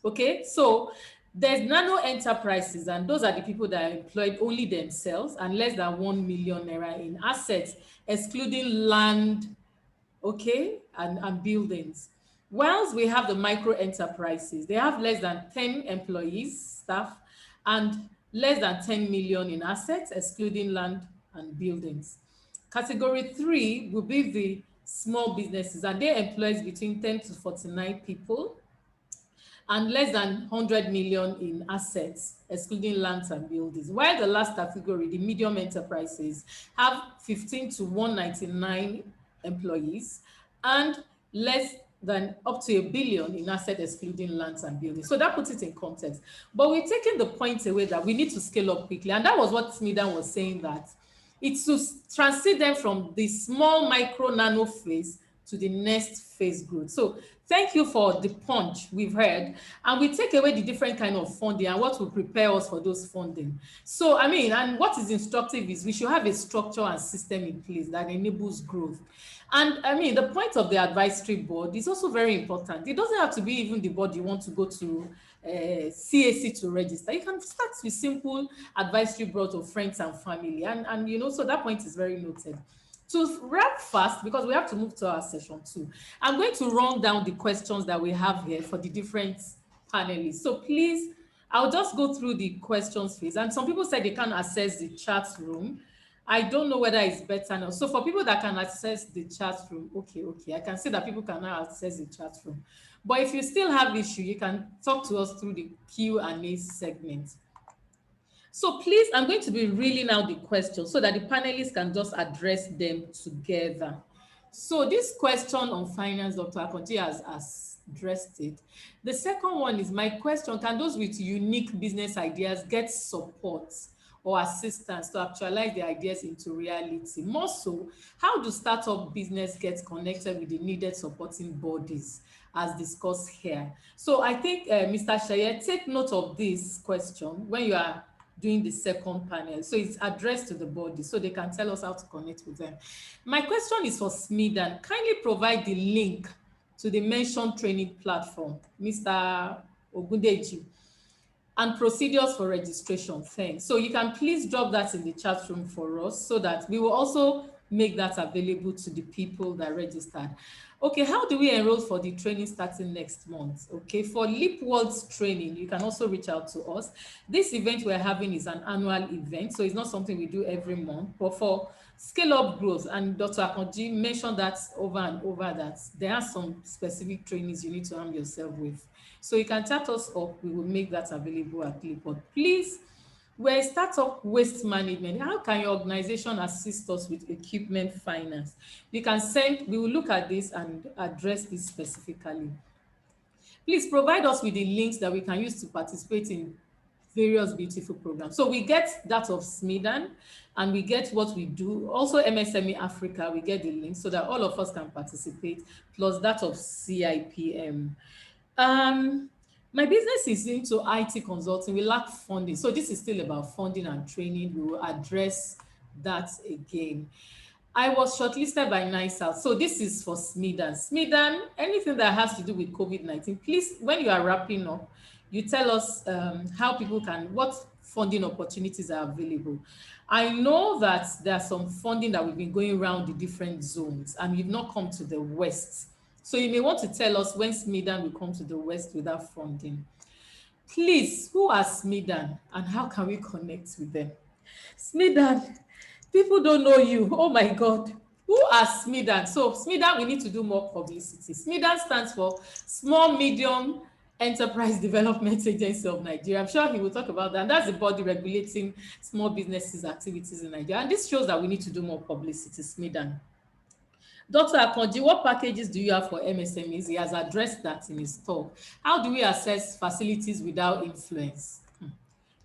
Okay, so there's nano enterprises, and those are the people that are employed only themselves and less than 1 million naira in assets, excluding land, okay, and buildings. Whilst we have the micro enterprises, they have less than 10 employees, staff, and less than 10 million in assets, excluding land and buildings. Category 3 will be the small businesses, and they employ between 10 to 49 people, and less than 100 million in assets, excluding lands and buildings. While the last category, the medium enterprises, have 15 to 199 employees and less than up to 1 billion in assets, excluding lands and buildings. So that puts it in context. But we're taking the point away that we need to scale up quickly. And that was what Smidan was saying, that it's to transit them from the small micro nano phase to the next phase growth. So thank you for the punch we've heard, and we take away the different kind of funding and what will prepare us for those funding. So, I mean, and what is instructive is we should have a structure and system in place that enables growth. And I mean, the point of the advisory board is also very important. It doesn't have to be even the board you want to go to CAC to register. You can start with simple advisory board of friends and family. And you know, so that point is very noted. To wrap fast, because we have to move to our session 2, I'm going to run down the questions that we have here for the different panelists. So please, I'll just go through the questions, please. And some people said they can't access the chat room. I don't know whether it's better now. So for people that can access the chat room, okay, I can see that people cannot access the chat room. But if you still have issue, you can talk to us through the Q&A segment. So please, I'm going to be reading out the questions so that the panelists can just address them together. So this question on finance, Dr. Akanji has addressed it. The second one is, my question, can those with unique business ideas get support or assistance to actualize their ideas into reality? More so, how do startup business get connected with the needed supporting bodies as discussed here? So I think, Mr. Sheye, take note of this question when you are doing the second panel. So it's addressed to the body so they can tell us how to connect with them. My question is for Smidan. Kindly provide the link to the mentioned training platform, Mr. Ogundeji, and procedures for registration. Thanks. So you can please drop that in the chat room for us so that we will also make that available to the people that registered. Okay, how do we enroll for the training starting next month? Okay, for Leap World's training, you can also reach out to us. This event we're having is an annual event, so it's not something we do every month. But for Scale Up Growth, and Dr. Akanji mentioned that over and over, that there are some specific trainings you need to arm yourself with. So you can chat us up, we will make that available at Leap World. Please, we're a startup waste management. How can your organization assist us with equipment finance? You can send, we will look at this and address this specifically. Please provide us with the links that we can use to participate in various beautiful programs. So we get that of Smidan and we get what we do. Also MSME Africa, we get the link so that all of us can participate, plus that of CIPM. My business is into IT consulting. We lack funding. So this is still about funding and training. We will address that again. I was shortlisted by NISA. So this is for Smidan. Smidan, anything that has to do with COVID-19, please, when you are wrapping up, you tell us how people can, what funding opportunities are available. I know that there's some funding that we've been going around the different zones and we've not come to the West. So you may want to tell us when Smidan will come to the West without funding. Please, who are Smidan and how can we connect with them? Smidan, people don't know you. Oh my God. Who are Smidan? So Smidan, we need to do more publicity. Smidan stands for Small Medium Enterprise Development Agency of Nigeria. I'm sure he will talk about that. And that's the body regulating small businesses activities in Nigeria. And this shows that we need to do more publicity, Smidan. Dr. Akanji, what packages do you have for MSMEs? He has addressed that in his talk. How do we assess facilities without influence?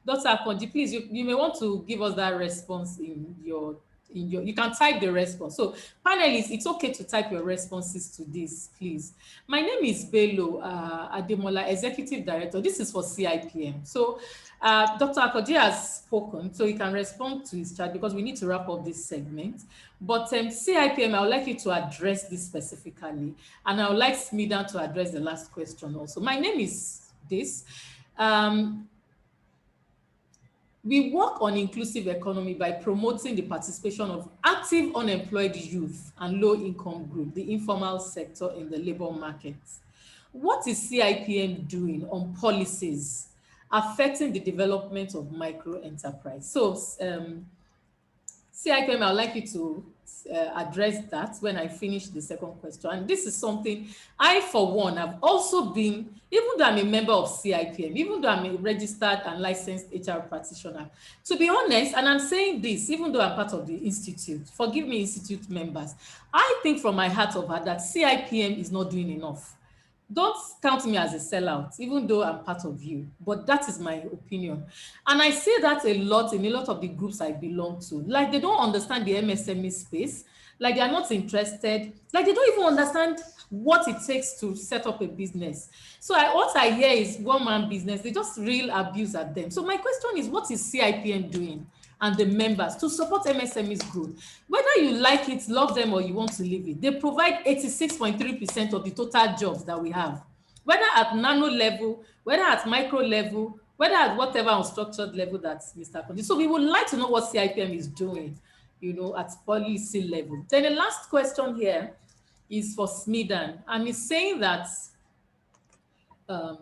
Dr. Akanji, please, you may want to give us that response in your, you can type the response. So panelists, it's okay to type your responses to this, please. My name is Bello Ademola, Executive Director. This is for CIPM. So Dr. Akanji has spoken, so he can respond to his chat because we need to wrap up this segment. But CIPM, I would like you to address this specifically. And I would like Smidan to address the last question also. My name is this. We work on inclusive economy by promoting the participation of active unemployed youth and low-income group, the informal sector in the labor market. What is CIPM doing on policies affecting the development of micro enterprise? So CIPM, I'd like you to address that when I finish the second question. And this is something I, for one, have also been, even though I'm a member of CIPM, even though I'm a registered and licensed HR practitioner, to be honest, and I'm saying this, even though I'm part of the Institute, forgive me, Institute members, I think from my heart of heart that CIPM is not doing enough. Don't count me as a sellout, even though I'm part of you, but that is my opinion. And I say that a lot in a lot of the groups I belong to. Like they don't understand the MSME space, like they are not interested, like they don't even understand what it takes to set up a business. So what I hear is one-man business, they just real abuse at them. So my question is, what is CIPM doing and the members to support MSME's growth? Whether you like it, love them, or you want to leave it, they provide 86.3% of the total jobs that we have, whether at nano level, whether at micro level, whether at whatever unstructured level that Mr. Akanji. So we would like to know what CIPM is doing at policy level. Then the last question here is for Smidan, and it's saying that, and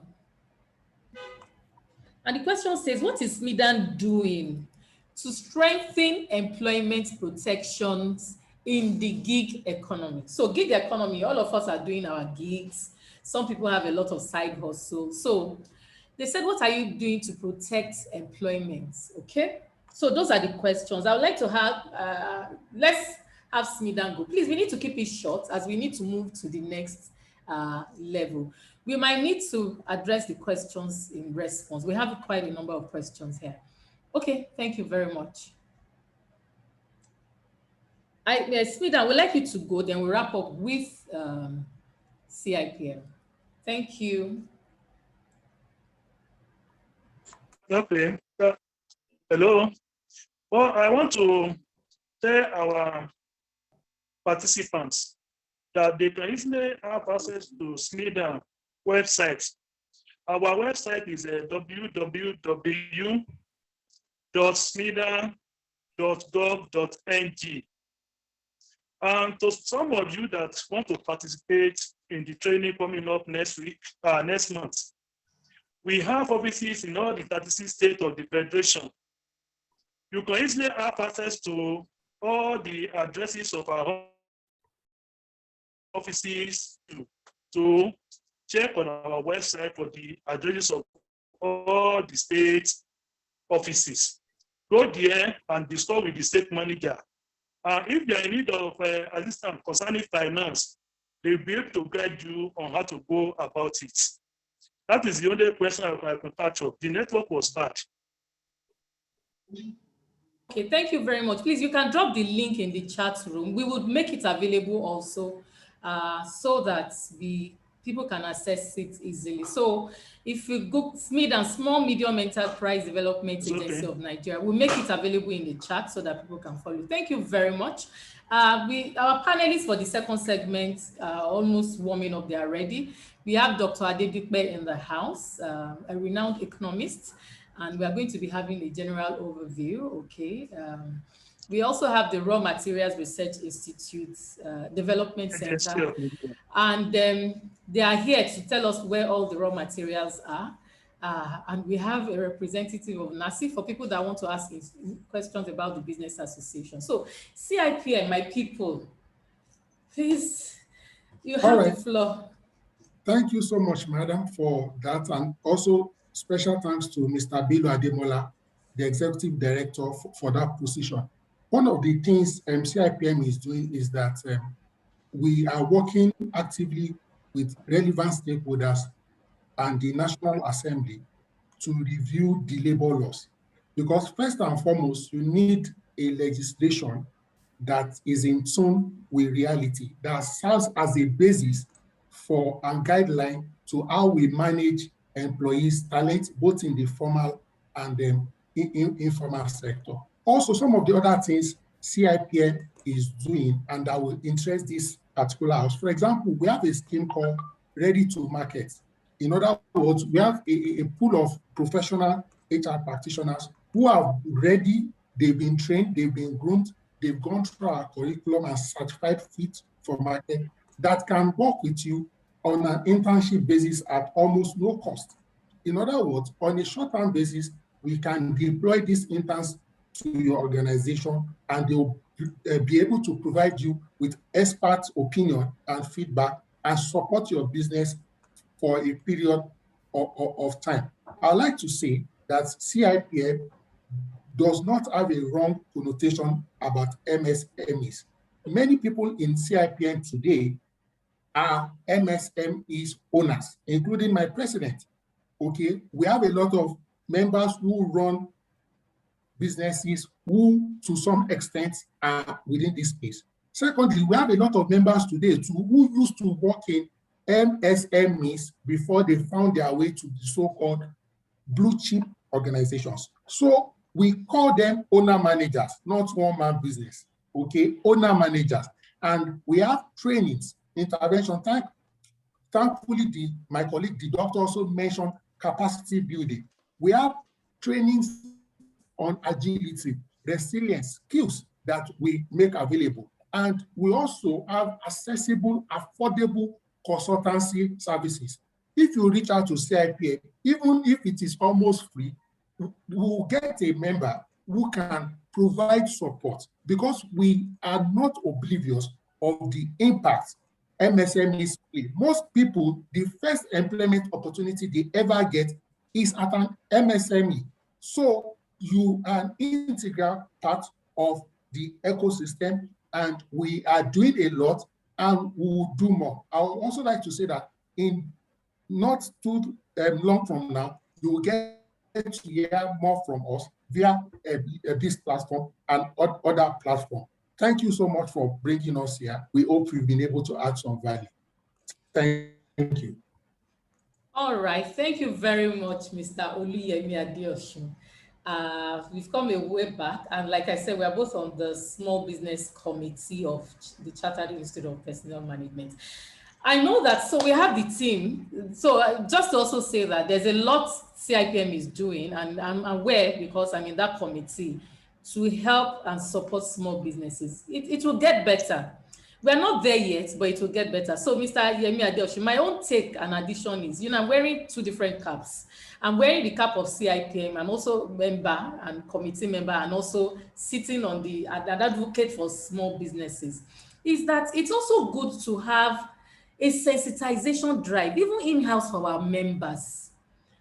the question says, what is Smidan doing to strengthen employment protections in the gig economy? So gig economy, all of us are doing our gigs. Some people have a lot of side hustles. So they said, what are you doing to protect employment? Okay. So those are the questions. I would like to have, let's have Smidan go. Please, we need to keep it short as we need to move to the next level. We might need to address the questions in response. We have quite a number of questions here. Okay, thank you very much. Smidan, I would like you to go, then we'll wrap up with CIPM. Thank you. Okay. Hello. Well, I want to tell our participants that they can easily have access to Smidan website. Our website is www.smidan.gov.ng. And to some of you that want to participate in the training coming up next month, we have offices in all the 36 states of the Federation. You can easily have access to all the addresses of our offices to check on our website for the addresses of all the state offices. Go there and discuss with the state manager. If they are in need of assistance concerning finance, they'll be able to guide you on how to go about it. That is the only question I can touch on. The network was bad. Okay, thank you very much. Please, you can drop the link in the chat room. We would make it available also so that the people can access it easily. So if you go Smidan, Small Medium Enterprise Development Agency of Nigeria, we'll make it available in the chat so that people can follow. Thank you very much. Our panelists for the second segment are almost warming up. They are ready. We have Dr. Adedikpe in the house, a renowned economist, and we are going to be having a general overview. Okay. We also have the Raw Materials Research Institute Development Center, and they are here to tell us where all the raw materials are. And we have a representative of NASI for people that want to ask questions about the Business Association. So CIPM, my people, please, you have the floor. Thank you so much, madam, for that. And also special thanks to Mr. Bello Ademola, the executive director, for that position. One of the things CIPM is doing is that we are working actively with relevant stakeholders and the National Assembly to review the labor laws. Because first and foremost, you need a legislation that is in tune with reality, that serves as a basis for a guideline to how we manage employees' talent, both in the formal and the informal sector. Also, some of the other things CIPM is doing, and I will interest this particular house. For example, we have a scheme called Ready to Market. In other words, we have a pool of professional HR practitioners who are ready, they've been trained, they've been groomed, they've gone through our curriculum and certified fit for market, that can work with you on an internship basis at almost no cost. In other words, on a short-term basis, we can deploy these interns to your organization and they'll be able to provide you with expert opinion and feedback and support your business for a period of time. I'd like to say that CIPM does not have a wrong connotation about MSMEs. Many people in CIPM today are MSMEs owners, including my president. Okay, we have a lot of members who run businesses who, to some extent, are within this space. Secondly, we have a lot of members today too who used to work in MSMEs before they found their way to the so-called blue chip organizations. So we call them owner managers, not one-man business, okay? Owner managers. And we have trainings, intervention. Thankfully, my colleague, the doctor, also mentioned capacity building. We have trainings on agility, resilience, skills that we make available. And we also have accessible, affordable consultancy services. If you reach out to CIPM, even if it is almost free, we will get a member who can provide support, because we are not oblivious of the impact MSMEs play. Most people, the first employment opportunity they ever get is at an MSME. So you are an integral part of the ecosystem, and we are doing a lot, and we will do more. I would also like to say that in not too long from now, you will get to hear more from us via this platform and other platforms. Thank you so much for bringing us here. We hope we've been able to add some value. Thank you. All right. Thank you very much, Mr. Oluyemi Adeosun. We've come a way back, and like I said, we are both on the Small Business Committee of the Chartered Institute of Personnel Management. I know that, so we have the team. So just to also say that there's a lot CIPM is doing, and I'm aware because I'm in that committee, to help and support small businesses. It will get better. We're not there yet, but it will get better. So Mr. Yemi Adeosun, my own take and addition is, I'm wearing two different caps. I'm wearing the cap of CIPM. I'm also member and committee member, and also sitting on an advocate for small businesses. Is that it's also good to have a sensitization drive, even in-house for our members,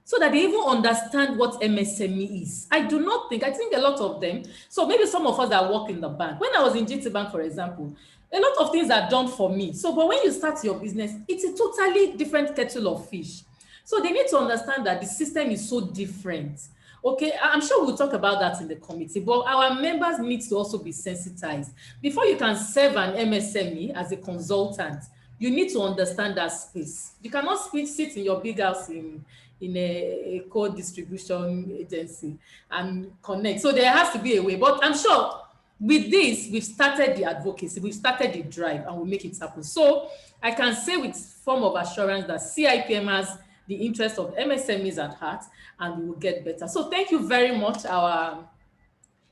so that they even understand what MSME is. I think a lot of them, so maybe some of us that work in the bank, when I was in GT Bank, for example, a lot of things are done for me. So, but when you start your business, it's a totally different kettle of fish. So they need to understand that the system is so different. Okay, I'm sure we'll talk about that in the committee, but our members need to also be sensitized. Before you can serve an MSME as a consultant, you need to understand that space. You cannot sit in your big house in a code distribution agency and connect. So there has to be a way, but I'm sure with this, we've started the advocacy, we've started the drive, and we'll make it happen. So I can say with form of assurance that CIPM has the interest of MSMEs at heart, and we will get better. So thank you very much, our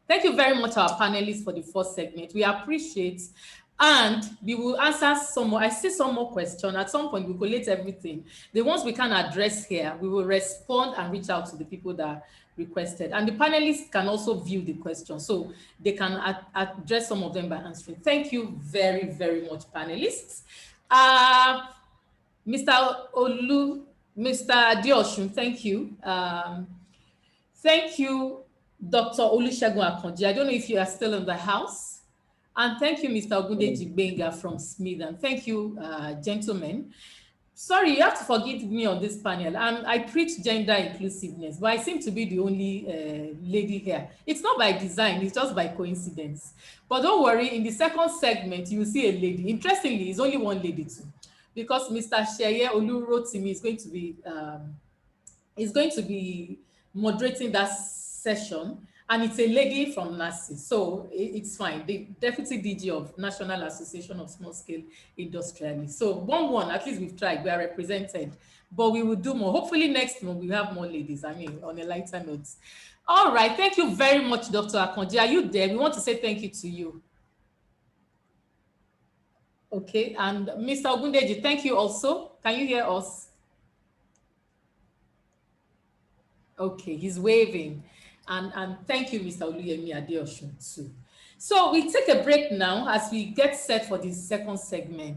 panelists, for the first segment. We appreciate, and we will answer some more. I see some more questions. At some point, we collate everything. The ones we can address here, we will respond and reach out to the people that requested. And the panelists can also view the questions, so they can address some of them by answering. Thank you very, very much, panelists. Mr. Adeosun, thank you. Thank you, Dr. Olusegun Akanji. I don't know if you are still in the house. And thank you, Mr. Ogundeji Gbenga from Smith. And thank you, gentlemen. Sorry, you have to forgive me on this panel. I preach gender inclusiveness, but I seem to be the only lady here. It's not by design, it's just by coincidence. But don't worry, in the second segment, you will see a lady. Interestingly, it's only one lady too, because Mr. Sheye Olurotimi is going to be moderating that session, and it's a lady from NASI, so it's fine. The Deputy DG of National Association of Small Scale Industrialists. So 1-1, at least we've tried, we are represented, but we will do more. Hopefully next month we have more ladies, on a lighter note. All right, thank you very much, Dr. Akanji. Are you there? We want to say thank you to you. Okay, and Mr. Ogundeji, thank you also. Can you hear us? Okay, he's waving. And thank you, Mr. Oluyemi Adeosun, too. So we take a break now as we get set for the second segment.